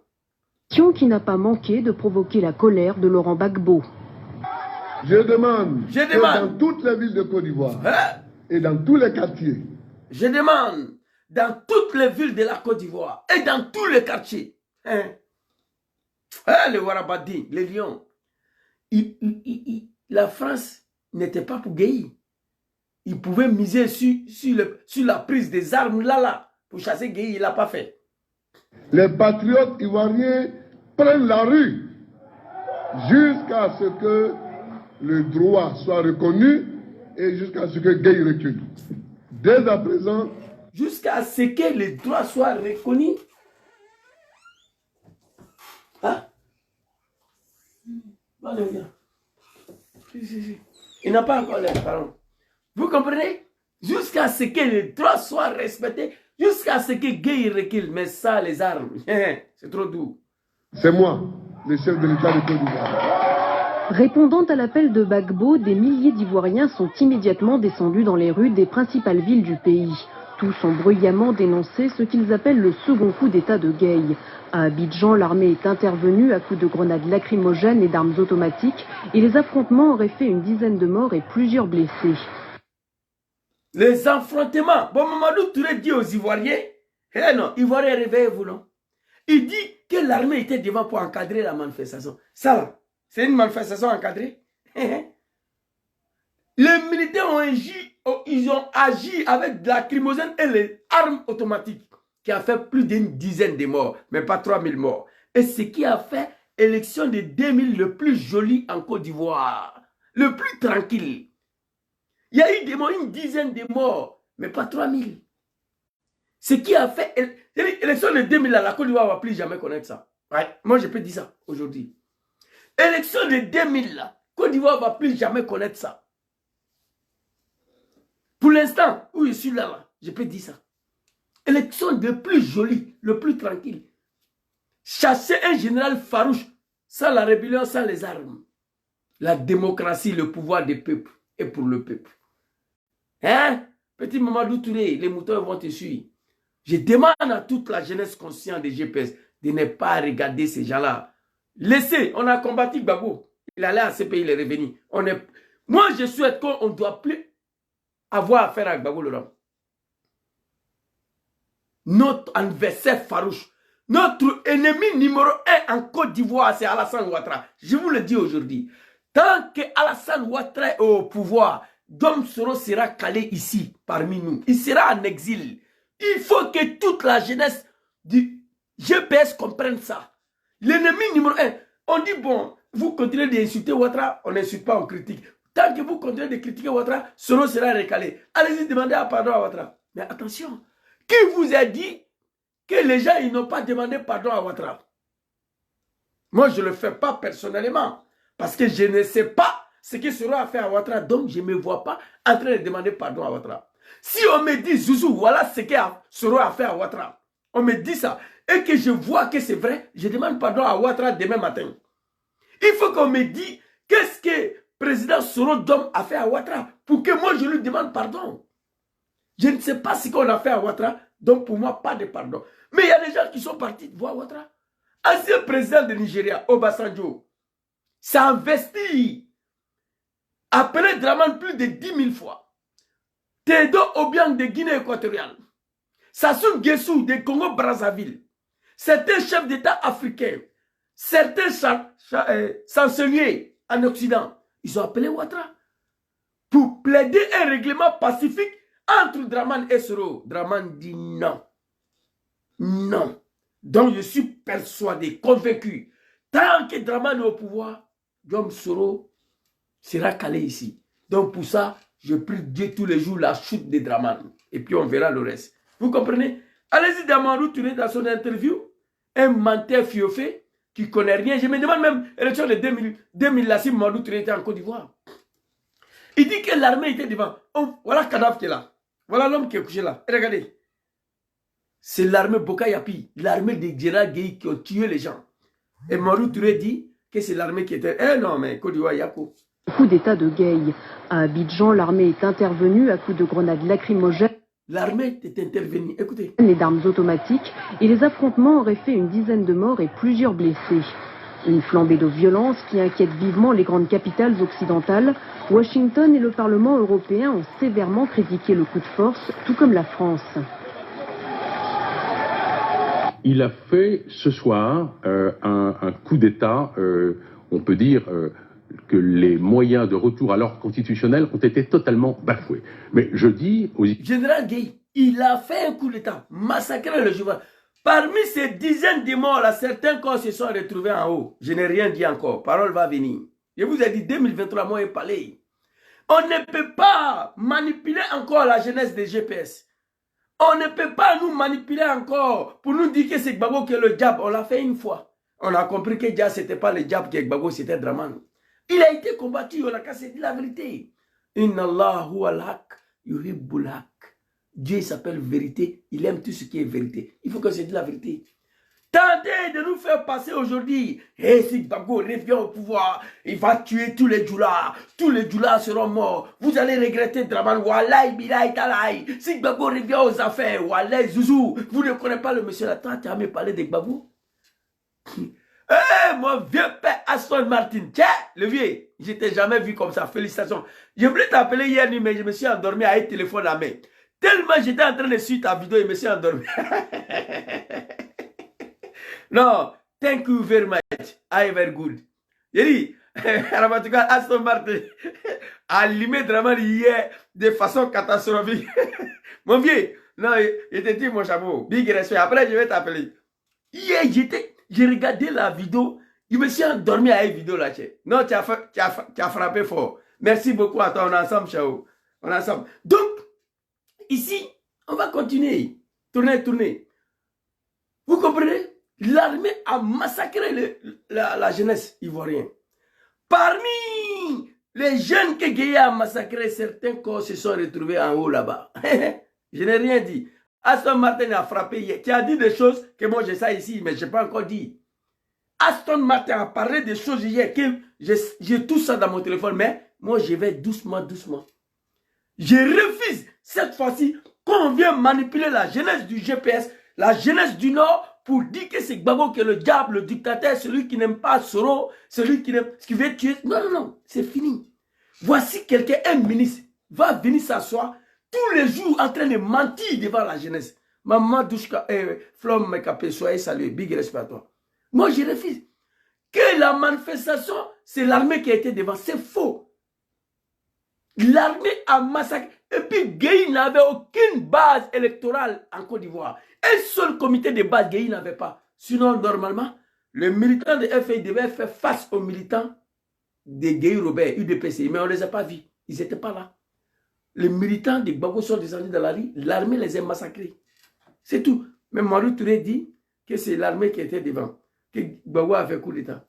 Qui n'a pas manqué de provoquer la colère de Laurent Gbagbo. Je demande que dans toutes les villes de Côte d'Ivoire et dans tous les quartiers. Je demande dans toutes les villes de la Côte d'Ivoire et dans tous les quartiers. Les Warabadi, les lions. La France n'était pas pour Gueye. Il pouvait miser sur la prise des armes là. Pour chasser Gueye, il ne l'a pas fait. Les patriotes ivoiriens prennent la rue jusqu'à ce que le droit soit reconnu et jusqu'à ce que Gueye recule. Dès à présent, jusqu'à ce que le droit soit reconnu. Hein? Il n'a pas encore les parents. Vous comprenez? Jusqu'à ce que le droit soit respecté, jusqu'à ce que Gueye recule. Mais ça, les armes, c'est trop doux. C'est moi, le chef de l'État de Côte d'Ivoire. Répondant à l'appel de Gbagbo, des milliers d'Ivoiriens sont immédiatement descendus dans les rues des principales villes du pays. Tous ont bruyamment dénoncé ce qu'ils appellent le second coup d'État de Gueye. À Abidjan, l'armée est intervenue à coups de grenades lacrymogènes et d'armes automatiques et les affrontements auraient fait une dizaine de morts et plusieurs blessés. Les affrontements. Bon, Mamadou Touré dit aux Ivoiriens, non, Ivoiriens, réveillez-vous, non? Il dit que l'armée était devant pour encadrer la manifestation. Ça, là, c'est une manifestation encadrée. Les militaires ils ont agi avec de la lacrymogène et les armes automatiques, qui a fait plus d'une dizaine de morts, mais pas 3000 morts. Et ce qui a fait l'élection de 2000 le plus joli en Côte d'Ivoire, le plus tranquille. Il y a eu une dizaine de morts, mais pas 3000. Ce qui a fait l'élection de 2000, la Côte d'Ivoire ne va plus jamais connaître ça. Ouais, moi, je peux dire ça aujourd'hui. Élection de 2000, la Côte d'Ivoire ne va plus jamais connaître ça. Pour l'instant, où je suis là, je peux dire ça. Élection le plus joli, le plus tranquille. Chasser un général farouche, sans la rébellion, sans les armes. La démocratie, le pouvoir des peuples est pour le peuple. Hein? Petit Mamadou Touré, les moutons vont te suivre. Je demande à toute la jeunesse consciente des GPS de ne pas regarder ces gens-là. Laissez, on a combattu Gbagbo. Il allait à ce pays, il est revenu. Moi, je souhaite qu'on ne doit plus avoir affaire à Gbagbo Laurent. Notre adversaire farouche, notre ennemi numéro 1 en Côte d'Ivoire, c'est Alassane Ouattara. Je vous le dis aujourd'hui. Tant que Alassane Ouattara est au pouvoir, Dom Soro sera calé ici, parmi nous. Il sera en exil. Il faut que toute la jeunesse du GPS comprenne ça. L'ennemi numéro 1, on dit bon, vous continuez d'insulter Ouattara, on n'insulte pas, on critique. Tant que vous continuez de critiquer Ouattara, Soro sera recalé. Allez-y demander pardon à Ouattara. Mais attention, qui vous a dit que les gens n'ont pas demandé pardon à Ouattara? Moi, je ne le fais pas personnellement. Parce que je ne sais pas ce que Soro a fait à Ouattara. Donc, je ne me vois pas en train de demander pardon à Ouattara. Si on me dit, Zouzou, voilà ce que Soro a fait à Ouattara. On me dit ça. Et que je vois que c'est vrai, je demande pardon à Ouattara demain matin. Il faut qu'on me dise qu'est-ce que le président Soro Dom a fait à Ouattara pour que moi je lui demande pardon. Je ne sais pas ce qu'on a fait à Ouattara, donc pour moi, pas de pardon. Mais il y a des gens qui sont partis voir Ouattara. Ancien président de Nigeria, Obasanjo, s'est investi, appelé Dramane plus de 10 000 fois. Tedo Obiang de Guinée équatoriale, Sassou Nguesso de Congo-Brazzaville, certains chefs d'État africains, certains chanceliers en Occident, ils ont appelé Ouattara pour plaider un règlement pacifique entre Dramane et Soro. Dramane dit non. Non. Donc je suis persuadé, convaincu, tant que Dramane est au pouvoir, John Soro sera calé ici. Donc pour ça, je prie Dieu tous les jours la chute de Draman. Et puis on verra le reste. Vous comprenez? Allez-y dans Mamadou Touré dans son interview. Un menteur fiofé qui ne connaît rien. Je me demande même, l'élection de 2000 là, si Mamadou Touré était en Côte d'Ivoire. Il dit que l'armée était devant. Oh, voilà Kadhafi qui est là. Voilà l'homme qui est couché là. Et regardez. C'est l'armée Bokayapi, l'armée des Djera Gueye qui ont tué les gens. Et Mamadou Touré dit que c'est l'armée qui était... Eh non, mais Côte d'Ivoire, Yako. Coup d'état de Gueye. À Abidjan, l'armée est intervenue à coups de grenades lacrymogènes. L'armée est intervenue, écoutez. Et d'armes automatiques, et les affrontements auraient fait une dizaine de morts et plusieurs blessés. Une flambée de violence qui inquiète vivement les grandes capitales occidentales. Washington et le Parlement européen ont sévèrement critiqué le coup de force, tout comme la France. Il a fait ce soir un coup d'État, on peut dire que les moyens de retour à l'ordre constitutionnel ont été totalement bafoués. Mais je dis aux... Général Gueye, il a fait un coup d'État, massacré le Jouba. Parmi ces dizaines de morts, là, certains corps se sont retrouvés en haut. Je n'ai rien dit encore, parole va venir. Je vous ai dit 2023 mois et palais. On ne peut pas manipuler encore la jeunesse des GPS. On ne peut pas nous manipuler encore pour nous dire que c'est Gbagbo qui est le diable. On l'a fait une fois. On a compris que ce n'était pas le diable qui est Gbagbo, c'était Draman. Il a été combattu, on a cassé la vérité. Inna Allahu al-haq yuhibbul haq. Dieu s'appelle vérité, il aime tout ce qui est vérité. Il faut que je dise la vérité. Tentez de nous faire passer aujourd'hui. Et si Gbagbo revient au pouvoir, il va tuer tous les Djoula. Tous les Djoula seront morts. Vous allez regretter Draman. Wallahi, bilahi, talahi. Si Gbagbo revient aux affaires, wallahi, Zouzou, vous ne connaissez pas le monsieur là. Toi, tu as jamais parlé de Gbagbo? Eh, mon vieux père Aston Martin. Tiens, le vieux, je t'ai jamais vu comme ça. Félicitations. Je voulais t'appeler hier nuit, mais je me suis endormi avec le téléphone à main. Tellement j'étais en train de suivre ta vidéo, je me suis endormi. Non, thank you very much. I very good. J'ai dit, Aston Martin a allumé Draman hier de façon catastrophique. Mon vieux, non, je te dis mon chapeau. Big respect. Après, je vais t'appeler. Hier, j'ai regardé la vidéo. Je me suis endormi à la vidéo là. Non, tu as frappé fort. Merci beaucoup à toi. On est ensemble, ciao. On est ensemble. Donc, ici, on va continuer. Tourner. Vous comprenez? L'armée a massacré la jeunesse ivoirienne. Parmi les jeunes que Gueye a massacrés, certains corps se sont retrouvés en haut là-bas. Je n'ai rien dit. Aston Martin a frappé hier. Tu as dit des choses que moi j'ai ça ici, mais je n'ai pas encore dit. Aston Martin a parlé des choses hier que j'ai tout ça dans mon téléphone, mais moi je vais doucement. Je refuse cette fois-ci qu'on vienne manipuler la jeunesse du GPS, la jeunesse du Nord, pour dire que c'est Gbagbo qui est le diable, le dictateur, celui qui n'aime pas Soro, celui qui veut tuer. Non, c'est fini. Voici quelqu'un, un ministre, va venir s'asseoir tous les jours en train de mentir devant la jeunesse. Maman Douchka, Flom Mekapé, soyez salués, big respect à toi. Moi, je refuse. Que la manifestation, c'est l'armée qui a été devant. C'est faux. L'armée a massacré. Et puis, Gueye n'avait aucune base électorale en Côte d'Ivoire. Un seul comité de base, Gueye n'avait pas. Sinon, normalement, les militants de FAI devaient faire face aux militants de Gueye Robert, UDPC. Mais on ne les a pas vus. Ils n'étaient pas là. Les militants de Gbagbo sont descendus dans la rue. L'armée les a massacrés. C'est tout. Mais Mamadou Touré dit que c'est l'armée qui était devant. Que Gbagbo a fait coup d'État.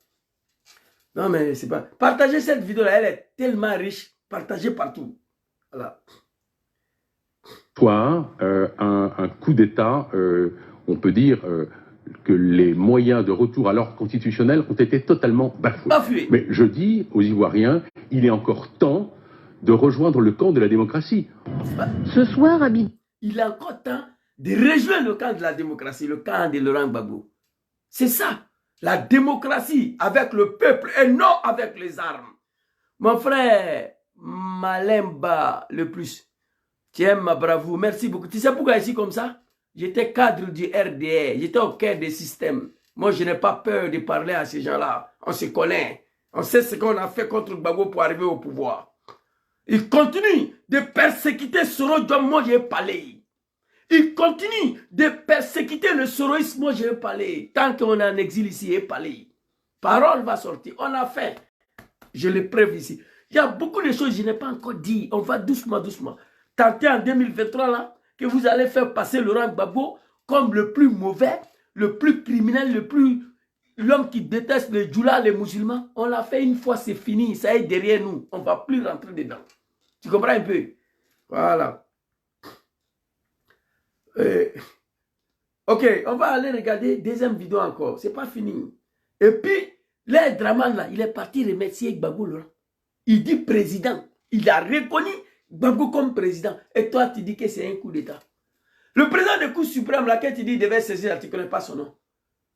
Non, mais c'est pas... Partagez cette vidéo-là. Elle est tellement riche. Partagez partout. Voilà. Soir, un coup d'État, on peut dire que les moyens de retour à l'ordre constitutionnel ont été totalement bafoués. Mais je dis aux Ivoiriens, il est encore temps de rejoindre le camp de la démocratie. Ce soir, il est encore temps de rejoindre le camp de la démocratie, le camp de Laurent Gbagbo. C'est ça, la démocratie avec le peuple et non avec les armes. Mon frère Malemba le plus, tiens ma bravoure, merci beaucoup. Tu sais pourquoi ici comme ça? J'étais cadre du RDR, j'étais au cœur des systèmes. Moi, je n'ai pas peur de parler à ces gens-là. On se connaît. On sait ce qu'on a fait contre Gbagbo pour arriver au pouvoir. Il continue de persécuter Soro, moi j'ai parlé. Il continue de persécuter le soroïsme, moi j'ai parlé. Tant qu'on est en exil ici, j'ai parlé. Parole va sortir. On a fait. Je le preuve ici. Il y a beaucoup de choses que je n'ai pas encore dit. On va doucement, doucement. Tentez en 2023 là, que vous allez faire passer Laurent Gbagbo comme le plus mauvais, le plus criminel, l'homme qui déteste les djoulas, les musulmans. On l'a fait une fois, c'est fini. Ça est derrière nous. On ne va plus rentrer dedans. Tu comprends un peu? Voilà. Ok, on va aller regarder deuxième vidéo encore. C'est pas fini. Et puis, l'air Draman là, il est parti remercier Gbagbo Laurent. Il dit président. Il a reconnu Gbagbo comme président. Et toi, tu dis que c'est un coup d'État. Le président de Cour suprême, là, quand tu dis qu'il devait saisir, là, tu ne connais pas son nom.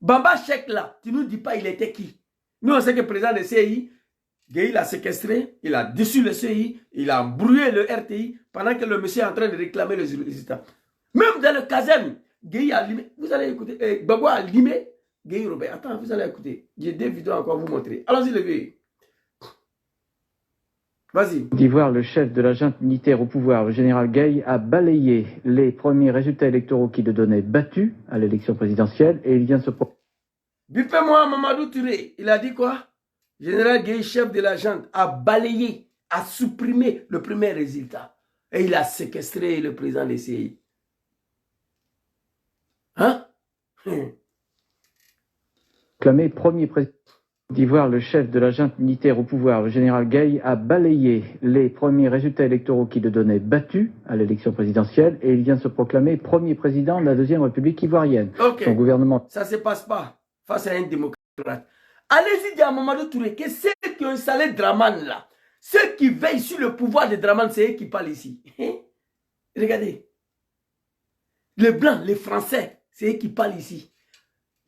Bamba Cheikh, là, tu ne nous dis pas il était qui. Nous, on sait que le président de CI, il a séquestré, il a déçu le CI, il a embrouillé le RTI pendant que le monsieur est en train de réclamer les résultats. Même dans le caserne, Gueye a limé. Vous allez écouter. Gbagbo a limé Gueye Robert. Attends, vous allez écouter. J'ai 2 vidéos encore à vous montrer. Allons-y, levez. Vas-y. D'Ivoire, le chef de la junte militaire au pouvoir, le général Gueye, a balayé les premiers résultats électoraux qui le donnaient battu à l'élection présidentielle et il vient de se... Bippez-moi Mamadou Touré. Il a dit quoi? Général Gueye, chef de la junte, a balayé, a supprimé le premier résultat. Et il a séquestré le président des CI. Hein? Clamé premier président d'Ivoire, le chef de la junte militaire au pouvoir, le général Gueye, a balayé les premiers résultats électoraux qui le donnaient battu à l'élection présidentielle et il vient de se proclamer premier président de la deuxième République ivoirienne. Ok. Son gouvernement... Ça ne se passe pas face à un démocrate. Allez-y dire à Mamadou Touré que ceux qui ont installé Draman là, ceux qui veillent sur le pouvoir de Draman, c'est eux qui parlent ici. Regardez. Les Blancs, les Français, c'est eux qui parlent ici.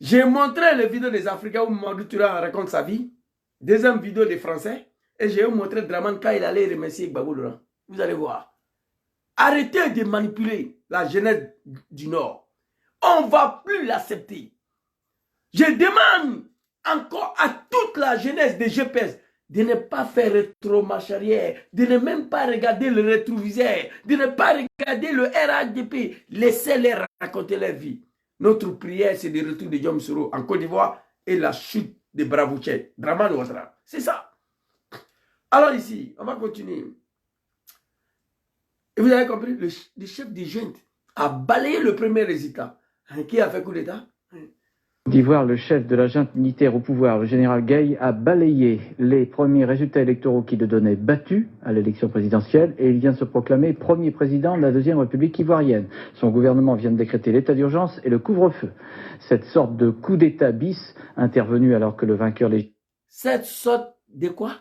J'ai montré les vidéos des Africains où Mamadou Touré raconte sa vie. Deuxième vidéo des Français. Et j'ai montré Draman quand il allait remercier Gbagbo Laurent. Vous allez voir. Arrêtez de manipuler la jeunesse du Nord. On ne va plus l'accepter. Je demande encore à toute la jeunesse des GPS de ne pas faire rétro-marche arrière, de ne même pas regarder le rétroviseur, de ne pas regarder le RHDP. Laissez-les raconter leur vie. Notre prière, c'est le retour de Diom Soro en Côte d'Ivoire et la chute de Bravouché, Draman Ouattara. C'est ça. Alors ici, on va continuer. Et vous avez compris, le chef des juntes a balayé le premier résultat. Qui a fait coup d'État? D'Ivoire, le chef de la junte militaire au pouvoir, le général Gueye, a balayé les premiers résultats électoraux qui le donnaient battu à l'élection présidentielle et il vient de se proclamer premier président de la deuxième République ivoirienne. Son gouvernement vient de décréter l'état d'urgence et le couvre-feu. Cette sorte de coup d'État bis intervenu alors que le vainqueur... Cette sorte de quoi?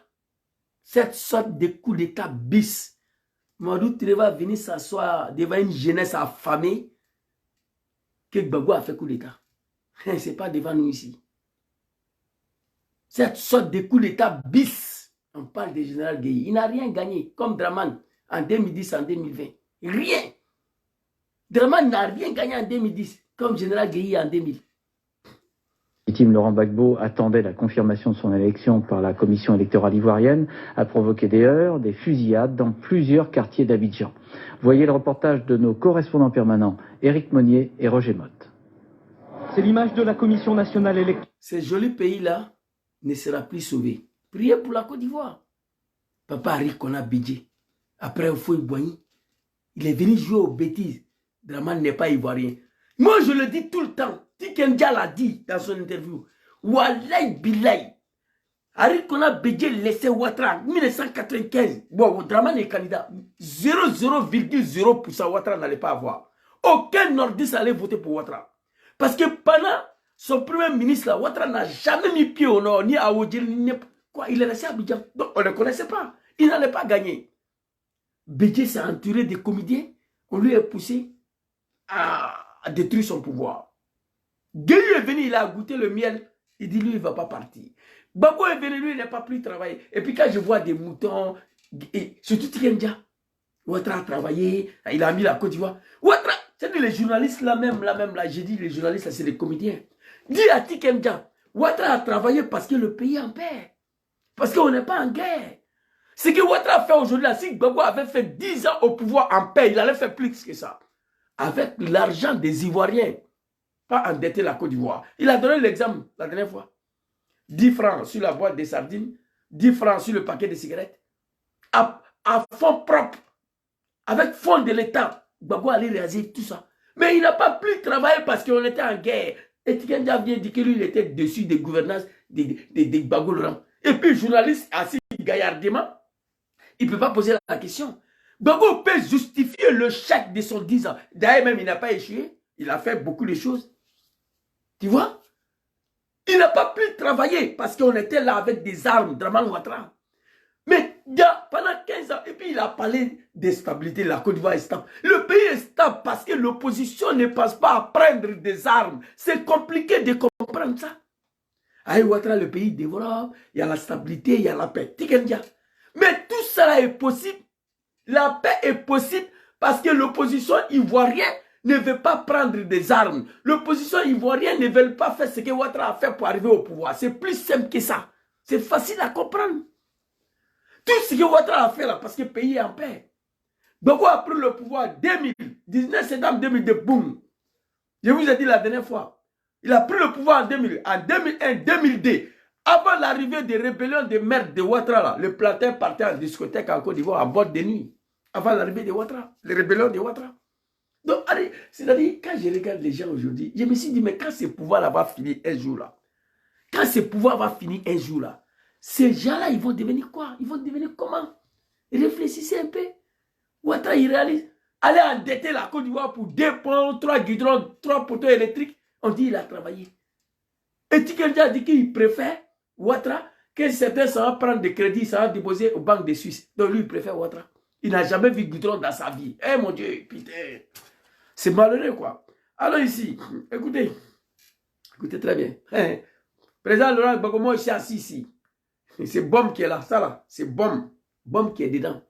Cette sorte de coup d'État bis. Mamadou Touré va venir s'asseoir devant une jeunesse affamée que Gbagbo a fait coup d'État. Ce n'est pas devant nous ici. Cette sorte de coup d'État bis. On parle du général Gueye. Il n'a rien gagné, comme Draman en 2010, en 2020. Rien. Draman n'a rien gagné en 2010, comme général Gueye en 2000. Laurent Gbagbo attendait la confirmation de son élection par la commission électorale ivoirienne, a provoqué des heurts, des fusillades dans plusieurs quartiers d'Abidjan. Voyez le reportage de nos correspondants permanents, Éric Monnier et Roger Motte. C'est l'image de la Commission nationale électorale. Ce joli pays-là ne sera plus sauvé. Priez pour la Côte d'Ivoire. Papa Harry Kona Bidje, après Ofoy Boigny, il est venu jouer aux bêtises. Draman n'est pas ivoirien. Moi, je le dis tout le temps. Tikendia l'a dit dans son interview. Wallahi Billahi. Harry Kona Bidje laissait Ouattara en 1995. Bon, Draman est candidat. 0,0% Ouattara n'allait pas avoir. Aucun nordiste allait voter pour Ouattara. Parce que pendant son premier ministre, là, Ouattara n'a jamais mis pied au nord, ni à Odjel, ni quoi. Il est resté à Abidjan. Donc on ne le connaissait pas. Il n'allait pas gagner. Bidje s'est entouré des comédiens. On lui a poussé à détruire son pouvoir. Gueye est venu, il a goûté le miel. Il dit, lui, il ne va pas partir. Gbagbo est venu, lui, il n'a pas plus travailler. Et puis quand je vois des moutons, et surtout Tikendia, Ouattara a travaillé, il a mis la Côte d'Ivoire. Ouattara, c'est les journalistes là même, j'ai dit les journalistes là, c'est les comédiens. Dis à Tikendia, Ouattara a travaillé parce que le pays est en paix. Parce qu'on n'est pas en guerre. Ce que Ouattara a fait aujourd'hui là, si Gbagbo avait fait 10 ans au pouvoir en paix, il allait faire plus que ça. Avec l'argent des Ivoiriens, pas endetter la Côte d'Ivoire. Il a donné l'exemple la dernière fois. 10 francs sur la boîte des sardines. 10 francs sur le paquet de cigarettes. À fonds propres, avec fonds de l'État, Gbagbo allait réaliser tout ça. Mais il n'a pas pu travailler parce qu'on était en guerre. Et Tikenja vient dire que lui, il était dessus des gouvernances de Gbagbo Laurent. Et puis, le journaliste assis gaillardement, il ne peut pas poser la question. Gbagbo peut justifier le chèque de son 10 ans. D'ailleurs, même, il n'a pas échoué. Il a fait beaucoup de choses. Tu vois? Il n'a pas pu travailler parce qu'on était là avec des armes, Draman Ouattara. Mais pendant 15 ans, et puis il a parlé de stabilité, la Côte d'Ivoire est stable. Le pays est stable parce que l'opposition ne passe pas à prendre des armes. C'est compliqué de comprendre ça. À Ouattara, le pays développe, il y a la stabilité, il y a la paix. Tikenja. Mais tout cela est possible. La paix est possible parce que l'opposition ivoirienne ne veut pas prendre des armes. L'opposition ivoirienne ne veut pas faire ce que Ouattara a fait pour arriver au pouvoir. C'est plus simple que ça. C'est facile à comprendre. Tout ce que Ouattara a fait là, parce que le pays est en paix. Gbagbo a pris le pouvoir 19 septembre 2002, boum. Je vous ai dit la dernière fois. Il a pris le pouvoir en 2000, en 2001, 2002. Avant l'arrivée des rébellions de merde de Ouattara, le plantain partait en discothèque en Côte d'Ivoire, en boîte de nuit. Avant l'arrivée de Ouattara, les rébellions de Ouattara. Donc, c'est-à-dire, quand je regarde les gens aujourd'hui, je me suis dit, mais quand ce pouvoir-là va finir un jour là, quand ce pouvoir va finir un jour là, ces gens-là, ils vont devenir quoi? Ils vont devenir comment? Réfléchissez un peu. Ouattara, il réalise. Allez endetter la Côte d'Ivoire pour 2 ponts, 3 guidrons, 3 poteaux électriques. On dit qu'il a travaillé. Et Tikenja dit qu'il préfère Ouattara que certains s'en vont prendre des crédits, s'en vont déposer aux banques de Suisse. Donc lui, il préfère Ouattara. Il n'a jamais vu guidron dans sa vie. Eh mon Dieu, putain. C'est malheureux quoi. Alors ici, écoutez. Écoutez très bien. Président Laurent Gbagbo, moi je suis assis ici. C'est Bombe qui est là, ça là. C'est Bombe. Bombe qui est dedans.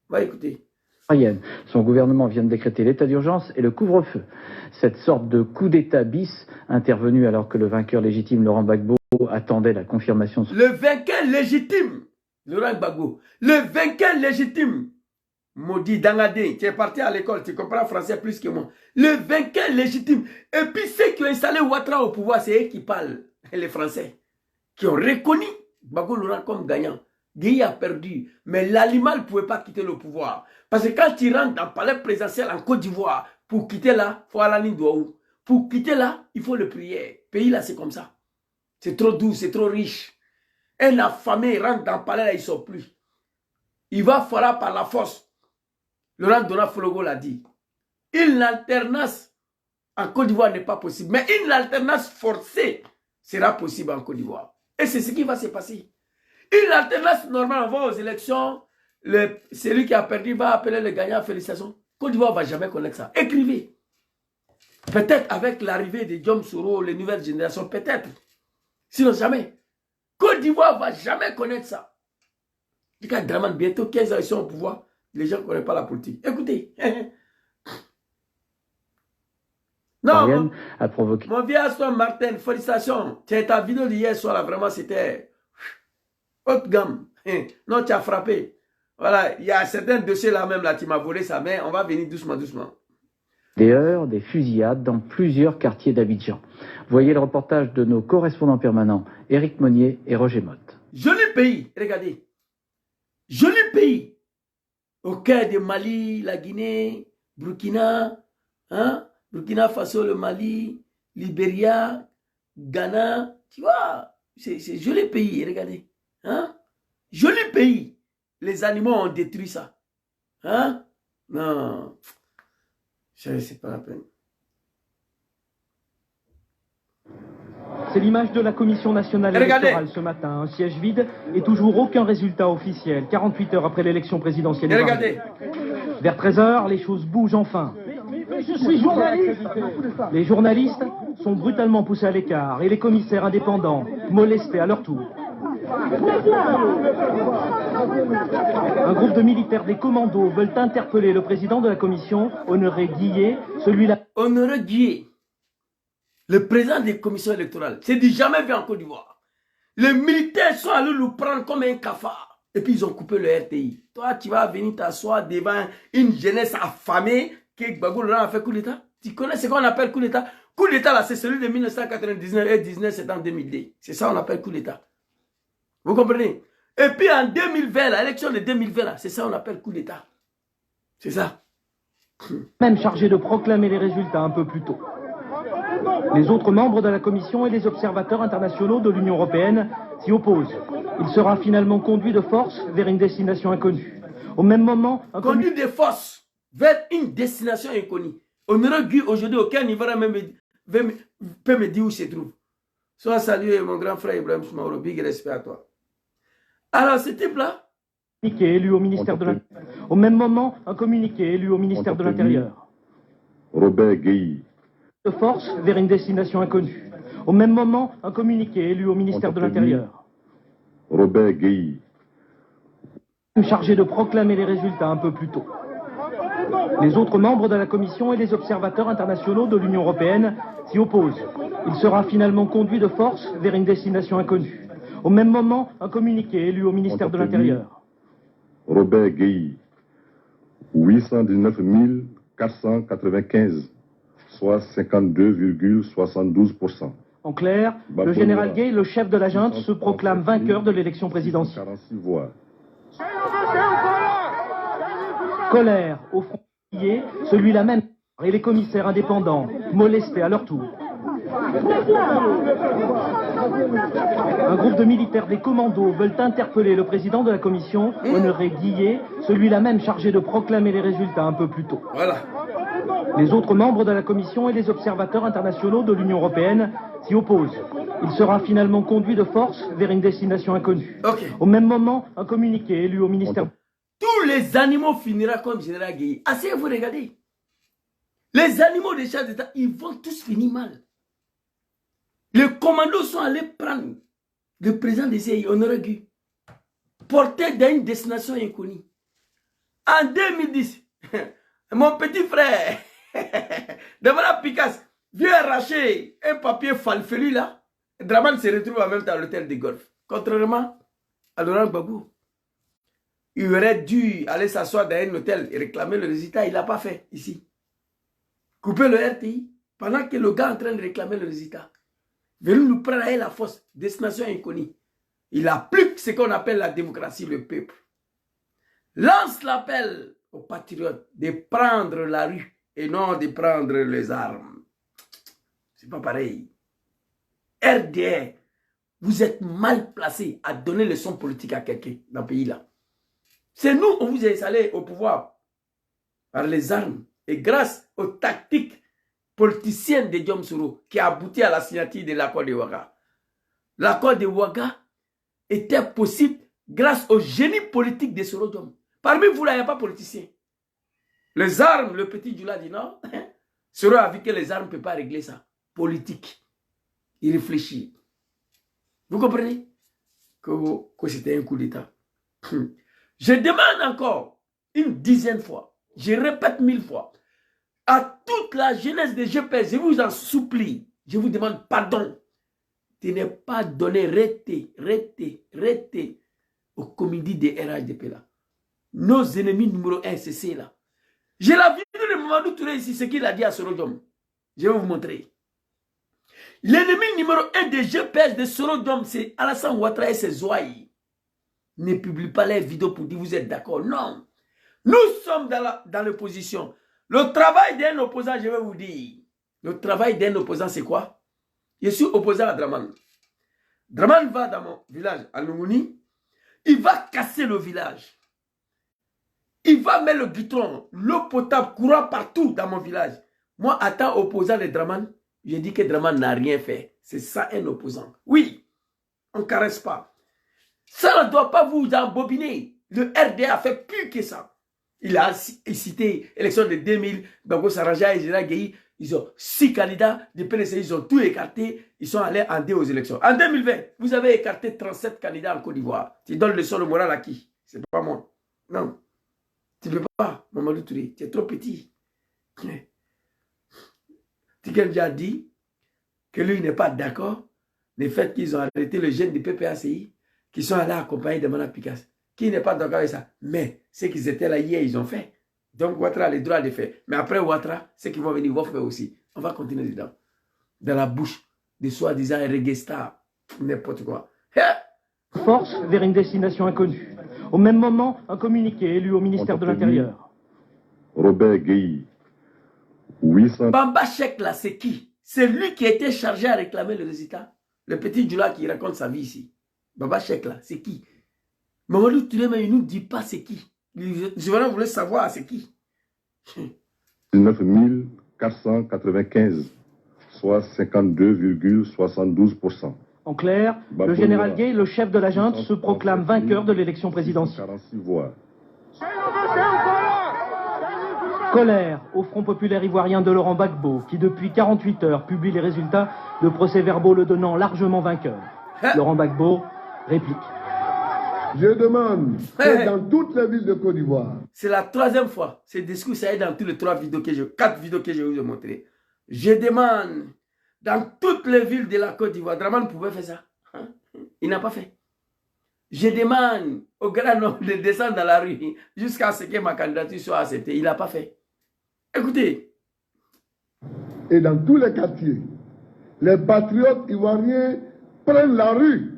Va écouter. Son gouvernement vient de décréter l'état d'urgence et le couvre-feu. Cette sorte de coup d'état bis intervenu alors que le vainqueur légitime Laurent Gbagbo attendait la confirmation. Le vainqueur légitime Laurent Gbagbo. Le vainqueur légitime. Maudit Dangadé, tu es parti à l'école, tu comprends français plus que moi. Le vainqueur légitime. Et puis ceux qui ont installé Ouattara au pouvoir, c'est eux qui parlent, les Français, qui ont reconnu Gbagbo Laurent comme gagnant. Guy a perdu, mais l'animal ne pouvait pas quitter le pouvoir. Parce que quand tu rentres dans le palais présidentiel en Côte d'Ivoire, pour quitter là, il faut aller à Douaou. Pour quitter là, il faut le prier. Le pays là, c'est comme ça. C'est trop doux, c'est trop riche. Un affamé rentre dans le palais là, il ne sort plus. Il va falloir par la force. Laurent Dona Fologo l'a dit. Une alternance en Côte d'Ivoire n'est pas possible. Mais une alternance forcée sera possible en Côte d'Ivoire. Et c'est ce qui va se passer. Une alternance normale, on va aux élections. Celui qui a perdu va appeler le gagnant. Félicitations. Côte d'Ivoire ne va jamais connaître ça. Écrivez. Peut-être avec l'arrivée de Diom Soro, les nouvelles générations, peut-être. Sinon jamais. Côte d'Ivoire ne va jamais connaître ça. Bientôt 15 ans, ils sont au pouvoir. Les gens ne connaissent pas la politique. Écoutez. Non, a provoqué. Mon vieux Aston Martin, félicitations. Ta vidéo d'hier soir, là, vraiment, c'était haute gamme. Non, tu as frappé. Voilà, il y a certains dossiers là même, là, tu m'as volé sa main. On va venir doucement, doucement. Des heurts, des fusillades dans plusieurs quartiers d'Abidjan. Voyez le reportage de nos correspondants permanents, Éric Monnier et Roger Motte. Joli pays, regardez. Joli pays. Au cœur de Mali, la Guinée, Burkina, hein? Burkina Faso, le Mali, Libéria, Ghana, tu vois, c'est joli pays, regardez. Hein? Joli pays. Les animaux ont détruit ça. Hein? Non. C'est pas la peine. C'est l'image de la Commission nationale électorale ce matin. Un siège vide et toujours aucun résultat officiel. 48 heures après l'élection présidentielle. Regardez. Vers 13 h, les choses bougent enfin. Je suis journaliste. Les journalistes sont brutalement poussés à l'écart et les commissaires indépendants molestés à leur tour. Un groupe de militaires des commandos veulent interpeller le président de la commission, Honoré Guillet, celui-là. Honoré Guillet, le président des commissions électorales, c'est du jamais vu en Côte d'Ivoire. Les militaires sont allés nous prendre comme un cafard. Et puis ils ont coupé le RTI. Toi, tu vas venir t'asseoir devant une jeunesse affamée que Gbagbo Laurent a fait coup d'État. Tu connais ce qu'on appelle coup d'État? Coup d'État, là, c'est celui de 1999 et 19 septembre 2002. C'est ça qu'on appelle coup d'État. Vous comprenez? Et puis en 2020, l'élection de 2020, c'est ça qu'on appelle coup d'État. C'est ça. Même chargé de proclamer les résultats un peu plus tôt. Les autres membres de la Commission et les observateurs internationaux de l'Union européenne s'y opposent. Il sera finalement conduit de force vers une destination inconnue. Au même moment... Conduit de force vers une destination inconnue. On aurait dû aujourd'hui, aucun niveau peut me dire où se trouve. Sois salué, mon grand frère Ibrahim Soumaoro, big respect à toi. Alors, ce type-là... élu au ministère de l'Intérieur. Au même moment, un communiqué élu au ministère de l'Intérieur. Robert Gueye. De force vers une destination inconnue. Au même moment, un communiqué élu au ministère de l'Intérieur. Robert Gueye. Chargé de proclamer les résultats un peu plus tôt. Les autres membres de la Commission et les observateurs internationaux de l'Union européenne s'y opposent. Il sera finalement conduit de force vers une destination inconnue. Au même moment, un communiqué élu au ministère de l'Intérieur. Robert Gueye. 819 495, soit 52,72%. En clair, le général Gueye, le chef de la junte, se proclame vainqueur de l'élection présidentielle. 46 voix. Colère au front, celui-là même, et les commissaires indépendants, molestés à leur tour. Un groupe de militaires des commandos veulent interpeller le président de la commission, Honoré Guillet, celui-là même chargé de proclamer les résultats un peu plus tôt. Voilà. Les autres membres de la commission et les observateurs internationaux de l'Union européenne s'y opposent. Il sera finalement conduit de force vers une destination inconnue. Okay. Au même moment, un communiqué élu au ministère... Tous les animaux finiront comme général Gueye. Asseyez-vous, regardez. Les animaux des chefs d'État, ils vont tous finir mal. Les commandos sont allés prendre le président des CI, Honoré Gueye, porté dans une destination inconnue. En 2010, mon petit frère, devant la Picasse, vient arracher un papier falfelu là. Draman se retrouve en même temps à l'hôtel de golf. Contrairement à Laurent Gbagbo. Il aurait dû aller s'asseoir dans un hôtel et réclamer le résultat. Il ne l'a pas fait ici. Couper le RTI pendant que le gars est en train de réclamer le résultat. Venu nous prendre à la force, destination inconnue. Il applique ce qu'on appelle la démocratie, le peuple. Lance l'appel aux patriotes de prendre la rue et non de prendre les armes. C'est pas pareil. RDR, vous êtes mal placé à donner leçon politique à quelqu'un dans ce pays-là. C'est nous, on vous a installé au pouvoir par les armes et grâce aux tactiques politiciennes de Diom Soro qui a abouti à la signature de l'accord de Ouaga. L'accord de Ouaga était possible grâce au génie politique de Soro Diom. Parmi vous, là, il n'y a pas politicien. Les armes, le petit Djoula dit non. Soro a vu que les armes ne peuvent pas régler ça. Politique. Il réfléchit. Vous comprenez que c'était un coup d'État. Je demande encore une dizaine de fois, je répète 1000 fois, à toute la jeunesse de GPS, je vous en supplie, je vous demande pardon de ne pas donner arrêtez aux comédies de RHDP là. Nos ennemis numéro 1, c'est ceux-là. J'ai la vidéo de Mamadou Touré ici, ce qu'il a dit à Soro Diom. Je vais vous montrer. L'ennemi numéro 1 de GPS de Soro Diom, c'est Alassane Ouattara et ses Zouaï. Ne publie pas les vidéos pour dire vous êtes d'accord. Non. Nous sommes dans l'opposition. Le travail d'un opposant, je vais vous dire. Le travail d'un opposant, c'est quoi? Je suis opposant à Draman. Draman va dans mon village, à Noumouni. Il va casser le village. Il va mettre le goudron, l'eau potable courant partout dans mon village. Moi, en tant qu'opposant de Draman, je dis que Draman n'a rien fait. C'est ça un opposant. Oui, on ne caresse pas. Ça ne doit pas vous embobiner. Le RDA a fait plus que ça. Il a cité l'élection de 2000, Gbagbo Saraja et Général Gueye. Ils ont 6 candidats du PDC, ils ont tout écarté. Ils sont allés en deux aux élections. En 2020, vous avez écarté 37 candidats en Côte d'Ivoire. Tu donnes leçon de morale à qui? C'est pas moi. Non. Tu ne peux pas, Mamadou Touré. Tu es trop petit. Tiken a dit que lui n'est pas d'accord le fait qu'ils ont arrêté le jeune du PPACI qui sont allés accompagner de Mana Picasse. Qui n'est pas d'accord avec ça? Mais ceux qui étaient là hier, ils ont fait. Donc Ouattara a le droit de faire. Mais après Ouattara, ceux qui vont venir vont faire aussi. On va continuer dedans. Dans la bouche de soi-disant reggae star. N'importe quoi. Force vers une destination inconnue. Au même moment, un communiqué est lu au ministère de l'Intérieur. Robert Gueye, 800... Bamba Chek là, c'est qui? C'est lui qui a été chargé à réclamer le résultat. Le petit Djoula qui raconte sa vie ici. Bamba Chek là, c'est qui? Mamadou Touré, mais il ne nous dit pas c'est qui. Je voulais savoir c'est qui. 19 495, soit 52,72%. En clair, le général Gueye, le chef de la junte, se proclame vainqueur de l'élection présidentielle. 46 voix. Colère au Front populaire ivoirien de Laurent Gbagbo, qui depuis 48 heures publie les résultats de procès-verbaux le donnant largement vainqueur. Laurent Gbagbo réplique. Je demande que dans toutes les villes de Côte d'Ivoire. C'est la troisième fois. Ce discours, ça est dans toutes les 4 vidéos que je vous ai montrées. Je demande dans toutes les villes de la Côte d'Ivoire. Draman pouvait faire ça. Hein? Il n'a pas fait. Je demande au grand nombre de descendre dans la rue jusqu'à ce que ma candidature soit acceptée. Il n'a pas fait. Écoutez. Et dans tous les quartiers, les patriotes ivoiriens prennent la rue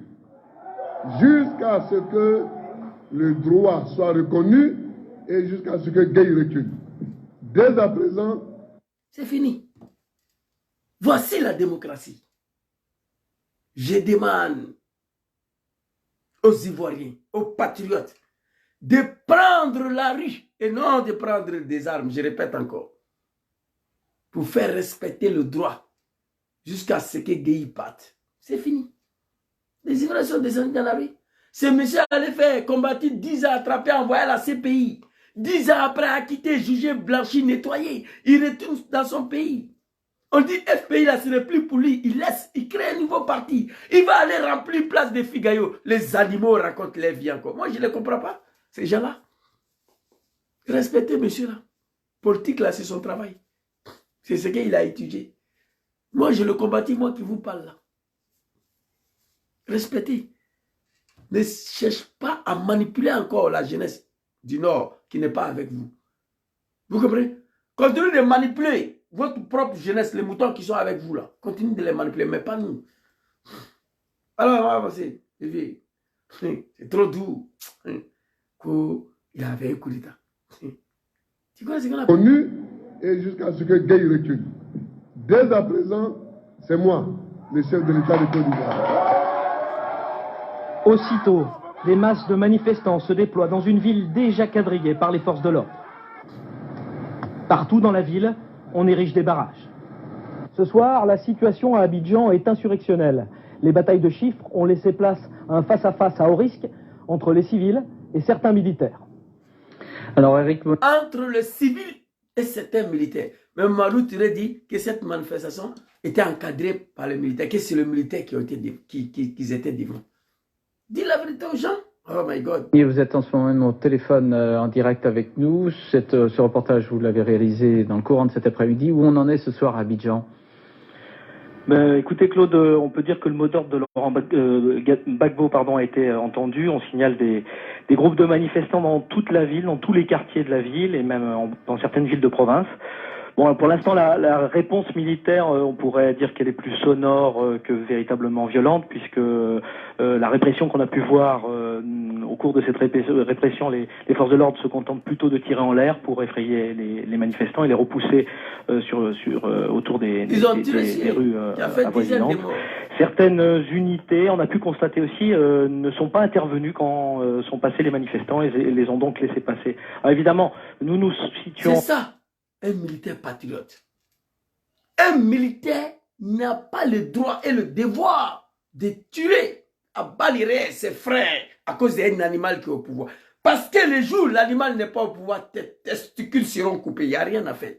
jusqu'à ce que le droit soit reconnu et jusqu'à ce que Gueye recule. Dès à présent, c'est fini. Voici la démocratie. Je demande aux Ivoiriens, aux patriotes, de prendre la rue et non de prendre des armes, je répète encore, pour faire respecter le droit jusqu'à ce que Gueye parte. C'est fini. Les Ivoiriens sont descendus dans la rue. Ce monsieur allait faire combattre 10 ans, attraper, envoyer à la CPI. 10 ans après, acquitté, jugé, blanchi, nettoyé. Il retourne dans son pays. On dit FPI, là, ce n'est plus pour lui. Il laisse, il crée un nouveau parti. Il va aller remplir place de Figayo. Les animaux racontent leur vie encore. Moi, je ne les comprends pas, ces gens-là. Respectez monsieur là. Politique, là, c'est son travail. C'est ce qu'il a étudié. Moi, je le combattis, moi qui vous parle là. Respectez. Ne cherche pas à manipuler encore la jeunesse du Nord qui n'est pas avec vous. Vous comprenez? Continuez de manipuler votre propre jeunesse, les moutons qui sont avec vous là. Continuez de les manipuler, mais pas nous. Alors, on va avancer. C'est trop doux. Il avait un coup d'état. Tu connais ce qu'on a connu et jusqu'à ce que Gueye recule. Dès à présent, c'est moi, le chef de l'État de Côte d'Ivoire. Aussitôt, des masses de manifestants se déploient dans une ville déjà quadrillée par les forces de l'ordre. Partout dans la ville, on érige des barrages. Ce soir, la situation à Abidjan est insurrectionnelle. Les batailles de chiffres ont laissé place à un face-à-face à haut risque entre les civils et certains militaires. Alors, Eric... Entre le civil et certains militaires. Même Malou Touré dit que cette manifestation était encadrée par les militaires, que c'est les militaires qui étaient devant. Dis la vérité aux gens. Oh my God. Et vous êtes en ce moment même au téléphone en direct avec nous. Ce reportage, vous l'avez réalisé dans le courant de cet après-midi. Où on en est ce soir à Abidjan? Écoutez Claude, on peut dire que le mot d'ordre de Laurent Gbagbo a été entendu. On signale des groupes de manifestants dans toute la ville, dans tous les quartiers de la ville et même dans certaines villes de province. Bon, pour l'instant, la réponse militaire, on pourrait dire qu'elle est plus sonore que véritablement violente, puisque la répression qu'on a pu voir au cours de cette répression, les forces de l'ordre se contentent plutôt de tirer en l'air pour effrayer les manifestants et les repousser autour des rues avoisinantes. Certaines unités, on a pu constater aussi, ne sont pas intervenues quand sont passés les manifestants et les ont donc laissés passer. Alors évidemment, nous situons... C'est ça, un militaire patriote. Un militaire n'a pas le droit et le devoir de tuer à balles réelles ses frères à cause d'un animal qui est au pouvoir. Parce que le jour où l'animal n'est pas au pouvoir, tes testicules seront coupés. Il n'y a rien à faire.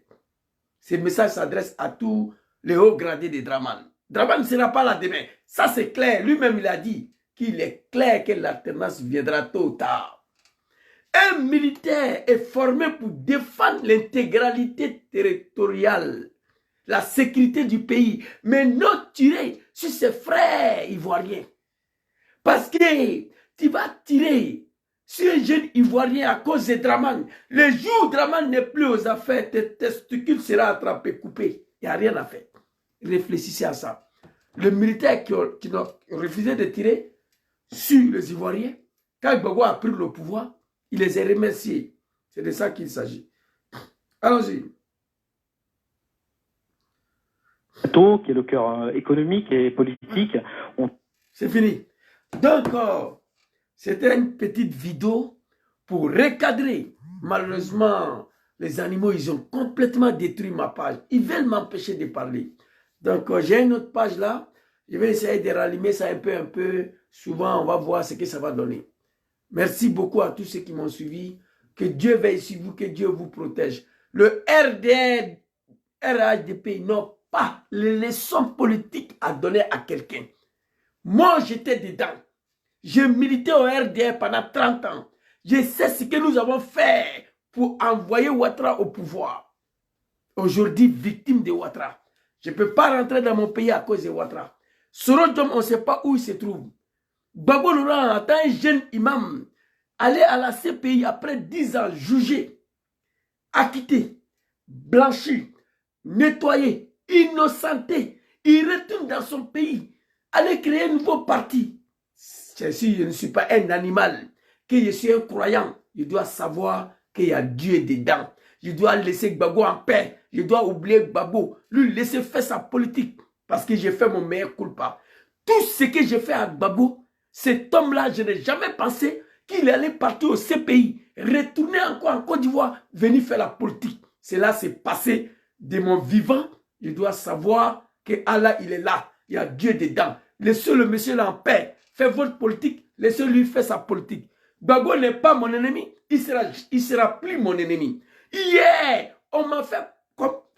Ce message s'adresse à tous les hauts gradés de Draman. Draman ne sera pas là demain. Ça, c'est clair. Lui-même, il a dit qu'il est clair que l'alternance viendra tôt ou tard. Un militaire est formé pour défendre l'intégralité territoriale, la sécurité du pays, mais non tirer sur ses frères ivoiriens. Parce que tu vas tirer sur un jeune ivoirien à cause de Draman. Le jour où Draman n'est plus aux affaires, tes testicules seront attrapés, coupés. Il n'y a rien à faire. Réfléchissez à ça. Le militaire qui a refusé de tirer sur les Ivoiriens. Quand Gbagbo a pris le pouvoir, il les a remerciés. C'est de ça qu'il s'agit. Allons-y. Qui est le cœur économique et politique. C'est fini. Donc, c'était une petite vidéo pour recadrer. Malheureusement, les animaux, ils ont complètement détruit ma page. Ils veulent m'empêcher de parler. Donc, j'ai une autre page là. Je vais essayer de rallumer ça un peu. Souvent, on va voir ce que ça va donner. Merci beaucoup à tous ceux qui m'ont suivi. Que Dieu veille sur vous, que Dieu vous protège. Le RHDP n'ont pas les leçons politiques à donner à quelqu'un. Moi, j'étais dedans. J'ai milité au RDR pendant 30 ans. Je sais ce que nous avons fait pour envoyer Ouattara au pouvoir. Aujourd'hui, victime de Ouattara. Je ne peux pas rentrer dans mon pays à cause de Ouattara. Soro Diom, on ne sait pas où il se trouve. Gbagbo Laurent, en tant que jeune imam, aller à la CPI après 10 ans, jugé, acquitté, blanchi, nettoyé, innocenté. Il retourne dans son pays, aller créer un nouveau parti. Si je ne suis pas un animal, que je suis un croyant, je dois savoir qu'il y a Dieu dedans. Je dois laisser Gbagbo en paix. Je dois oublier Gbagbo, lui laisser faire sa politique. Parce que j'ai fait mon meilleur culpa. Tout ce que j'ai fait à Gbagbo, cet homme-là, je n'ai jamais pensé qu'il allait partir au CPI, retourner encore en Côte d'Ivoire, venir faire la politique. Cela s'est passé de mon vivant. Je dois savoir que Allah, il est là. Il y a Dieu dedans. Laissez le monsieur là en paix. Faites votre politique. Laissez-lui faire sa politique. Gbagbo n'est pas mon ennemi. Il sera plus mon ennemi. Hier, on m'a fait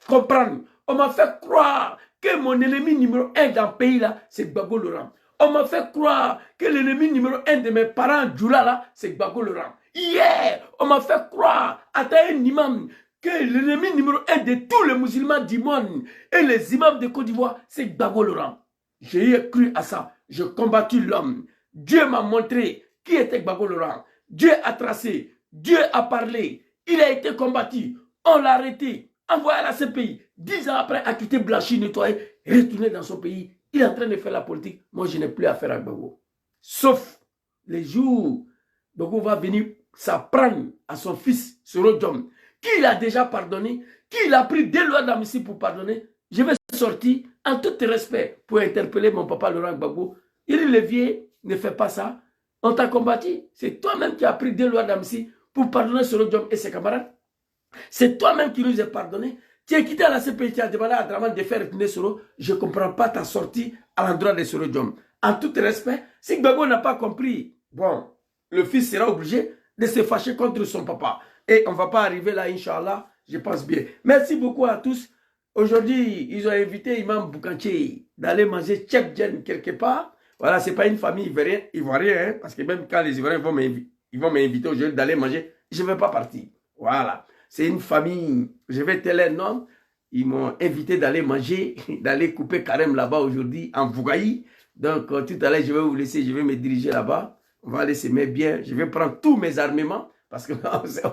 comprendre. On m'a fait croire que mon ennemi numéro 1 dans le pays là, c'est Gbagbo Laurent. On m'a fait croire que l'ennemi numéro 1 de mes parents, Djoula là, c'est Gbagbo Laurent. Hier, on m'a fait croire à un imam que l'ennemi numéro 1 de tous les musulmans du monde et les imams de Côte d'Ivoire, c'est Gbagbo Laurent. J'ai cru à ça. J'ai combattu l'homme. Dieu m'a montré qui était Gbagbo Laurent. Dieu a tracé. Dieu a parlé. Il a été combattu. On l'a arrêté. Envoyé à la CPI. 10 ans après, acquitté, blanchi, nettoyé, retourné dans son pays. Il est en train de faire la politique. Moi, je n'ai plus affaire à Gbagbo. Sauf les jours, Gbagbo va venir s'apprendre à son fils, Soro Diom, qui a déjà pardonné, qui a pris des lois d'amnistie pour pardonner. Je vais sortir en tout respect pour interpeller mon papa Laurent Gbagbo. Il dit, le vieux, ne fais pas ça. On t'a combattu. C'est toi-même qui as pris des lois d'amnistie pour pardonner Soro Diom et ses camarades. C'est toi-même qui nous as pardonné. Tu es quitté à la CPI, tu as demandé à Draman de faire retourner Soro. Je ne comprends pas ta sortie à l'endroit de Soro Diom. En tout respect, si Gbagbo n'a pas compris, bon, le fils sera obligé de se fâcher contre son papa. Et on ne va pas arriver là, Inch'Allah, je pense bien. Merci beaucoup à tous. Aujourd'hui, ils ont invité Imam Boukanché d'aller manger Tchèque quelque part. Voilà, ce n'est pas une famille ivoirienne, hein, parce que même quand les Ivoiriens vont m'inviter aujourd'hui d'aller manger, je ne vais pas partir. Voilà. C'est une famille, je vais te leur nom. Ils m'ont invité d'aller manger, d'aller couper carême là-bas aujourd'hui en Vougaï. Donc, tout à l'heure, je vais vous laisser, je vais me diriger là-bas. On va aller se mettre bien. Je vais prendre tous mes armements parce qu'on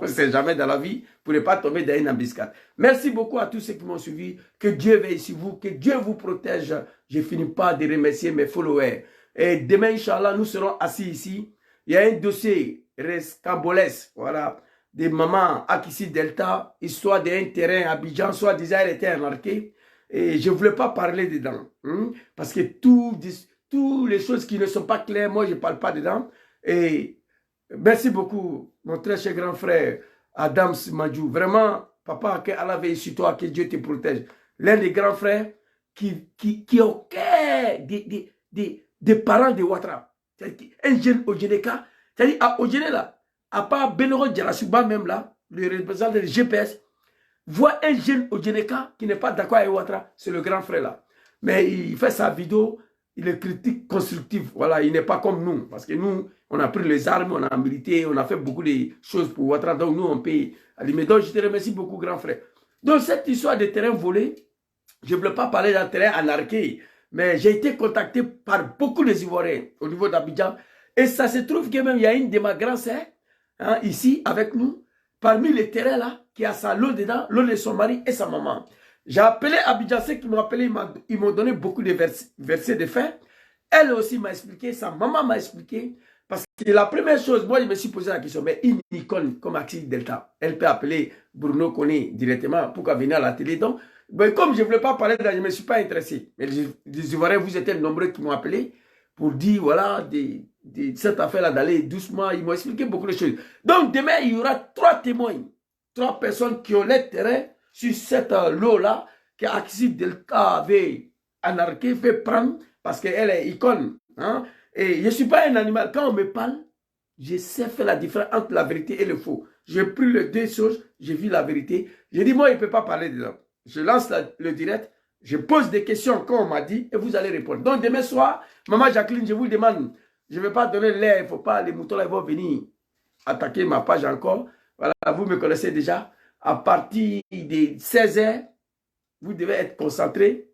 ne sait jamais dans la vie pour ne pas tomber dans une embuscade. Merci beaucoup à tous ceux qui m'ont suivi. Que Dieu veille sur vous, que Dieu vous protège. Je ne finis pas de remercier mes followers. Et demain, Inch'Allah, nous serons assis ici. Il y a un dossier rescambolesque, voilà, des mamans Akissi Delta, histoire d'un terrain à Abidjan, soit déjà elle était marquée. Et je ne voulais pas parler dedans. Parce que toutes les choses qui ne sont pas claires, moi, je ne parle pas dedans. Et merci beaucoup, mon très cher grand frère, Adams Madjou. Vraiment, papa, que Allah veille sur toi, que Dieu te protège. L'un des grands frères qui est au cœur des parents de Ouattara. Un jeune Ojeneka, c'est-à-dire à Ojene là, à part Benoro Djarasuba même là, le représentant du GPS, voit un jeune Ojeneka qui n'est pas d'accord avec Ouattara, c'est le grand frère là. Mais il fait sa vidéo, il est critique constructif, voilà, il n'est pas comme nous, parce que nous, on a pris les armes, on a milité, on a fait beaucoup de choses pour Ouattara, donc nous on paye. Mais donc je te remercie beaucoup grand frère. Donc cette histoire de terrain volé, je ne voulais pas parler d'un terrain anarché, mais j'ai été contacté par beaucoup d'Ivoiriens au niveau d'Abidjan. Et ça se trouve que même il y a une de ma grand-sœur, hein, ici avec nous, parmi les terrains là, qui a sa lot dedans, l'eau de son mari et sa maman. J'ai appelé Abidjan, ceux qui m'ont appelé, ils m'ont donné beaucoup de versets de faits. Elle aussi m'a expliqué, sa maman m'a expliqué. Parce que la première chose, moi je me suis posé la question, mais une icône comme Axis Delta, elle peut appeler Bruno Koné directement, pourquoi venir à la télé? Donc, ben, comme je ne voulais pas parler de ça, je ne me suis pas intéressé. Mais les Ivoiriens, vous étiez nombreux qui m'ont appelé pour dire, voilà, cette affaire-là d'aller doucement. Ils m'ont expliqué beaucoup de choses. Donc, demain, il y aura 3 témoins, 3 personnes qui ont les terrains sur cette lot-là que Axis Delta avait anarqué, fait prendre, parce qu'elle est icône. Hein? Et je ne suis pas un animal. Quand on me parle, je sais faire la différence entre la vérité et le faux. J'ai pris les 2 choses, j'ai vu la vérité. J'ai dit, moi, il ne peut pas parler dedans. Je lance le direct, je pose des questions comme on m'a dit et vous allez répondre. Donc, demain soir, Maman Jacqueline, je vous demande, je ne vais pas donner l'air, il ne faut pas, les moutons là, ils vont venir attaquer ma page encore. Voilà, vous me connaissez déjà. À partir des 16h, vous devez être concentré.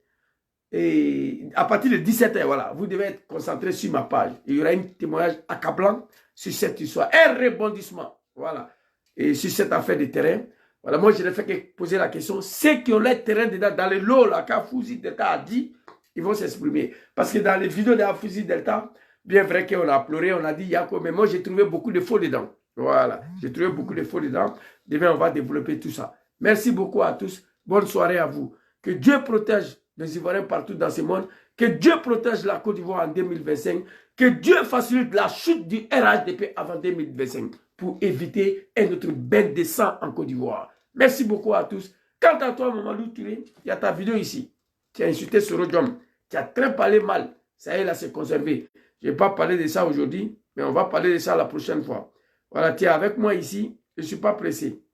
Et à partir de 17h, voilà, vous devez être concentré sur ma page. Il y aura un témoignage accablant sur cette histoire. Un rebondissement, voilà. Et sur cette affaire de terrain. Voilà, moi, je n'ai fait que poser la question. Ceux qui ont les terrains dedans, dans les lots, là, qu'Afouzi Delta a dit, ils vont s'exprimer. Parce que dans les vidéos d'Afouzi Delta, bien vrai qu'on a pleuré, on a dit Yako, mais moi, j'ai trouvé beaucoup de faux dedans. Voilà, j'ai trouvé beaucoup de faux dedans. Demain, on va développer tout ça. Merci beaucoup à tous. Bonne soirée à vous. Que Dieu protège les Ivoiriens partout dans ce monde. Que Dieu protège la Côte d'Ivoire en 2025. Que Dieu facilite la chute du RHDP avant 2025 pour éviter un autre bain de sang en Côte d'Ivoire. Merci beaucoup à tous. Quant à toi, Mamadou Touré, il y a ta vidéo ici. Tu as insulté Sorodium. Tu as très parlé mal. Ça y est, là, c'est conservé. Je ne vais pas parler de ça aujourd'hui, mais on va parler de ça la prochaine fois. Voilà, tu es avec moi ici. Je ne suis pas pressé.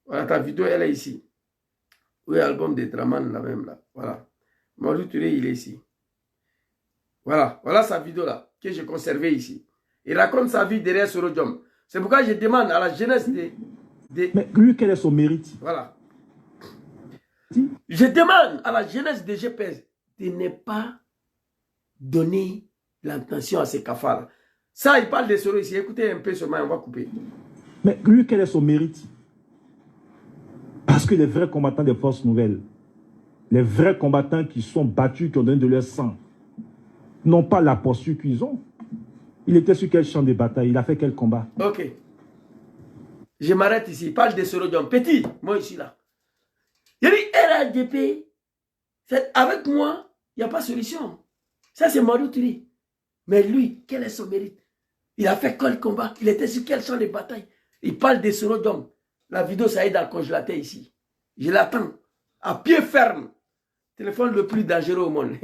Voilà, ta vidéo, elle est ici. Oui, album de Draman, là même, là. Voilà. Mamadou Touré, il est ici. Voilà, voilà sa vidéo là, que j'ai conservée ici. Il raconte sa vie derrière Sorodium. C'est pourquoi je demande à la jeunesse de... Mais lui, quel est son mérite? Voilà. Je demande à la jeunesse de GPS de ne pas donner l'intention à ces cafards. Ça, il parle de Soro ici. Écoutez un peu seulement, on va couper. Mais lui, quel est son mérite? Parce que les vrais combattants des forces nouvelles, les vrais combattants qui sont battus, qui ont donné de leur sang, n'ont pas la posture qu'ils ont. Il était sur quel champ de bataille? Il a fait quel combat? Ok. Je m'arrête ici. Il parle de Sorodium. Petit, moi ici là. Il dit RHDP, avec moi, il n'y a pas de solution. Ça, c'est Mamadou Touré. Mais lui, quel est son mérite? Il a fait quel combat? Il était sur quel champ de bataille? Il parle de Sorodium. La vidéo, ça est dans le congélateur ici. Je l'attends. À pied ferme. Téléphone le plus dangereux au monde.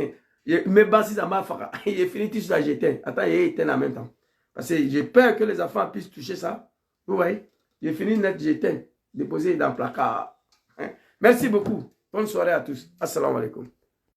Me basis à ma fara. Il est fini tout ça, j'éteins. Attends, il est éteint en même temps. Parce que j'ai peur que les enfants puissent toucher ça. Vous voyez? J'ai fini net, j'éteins. Déposé dans le placard. Merci beaucoup. Bonne soirée à tous. Assalamu alaikum.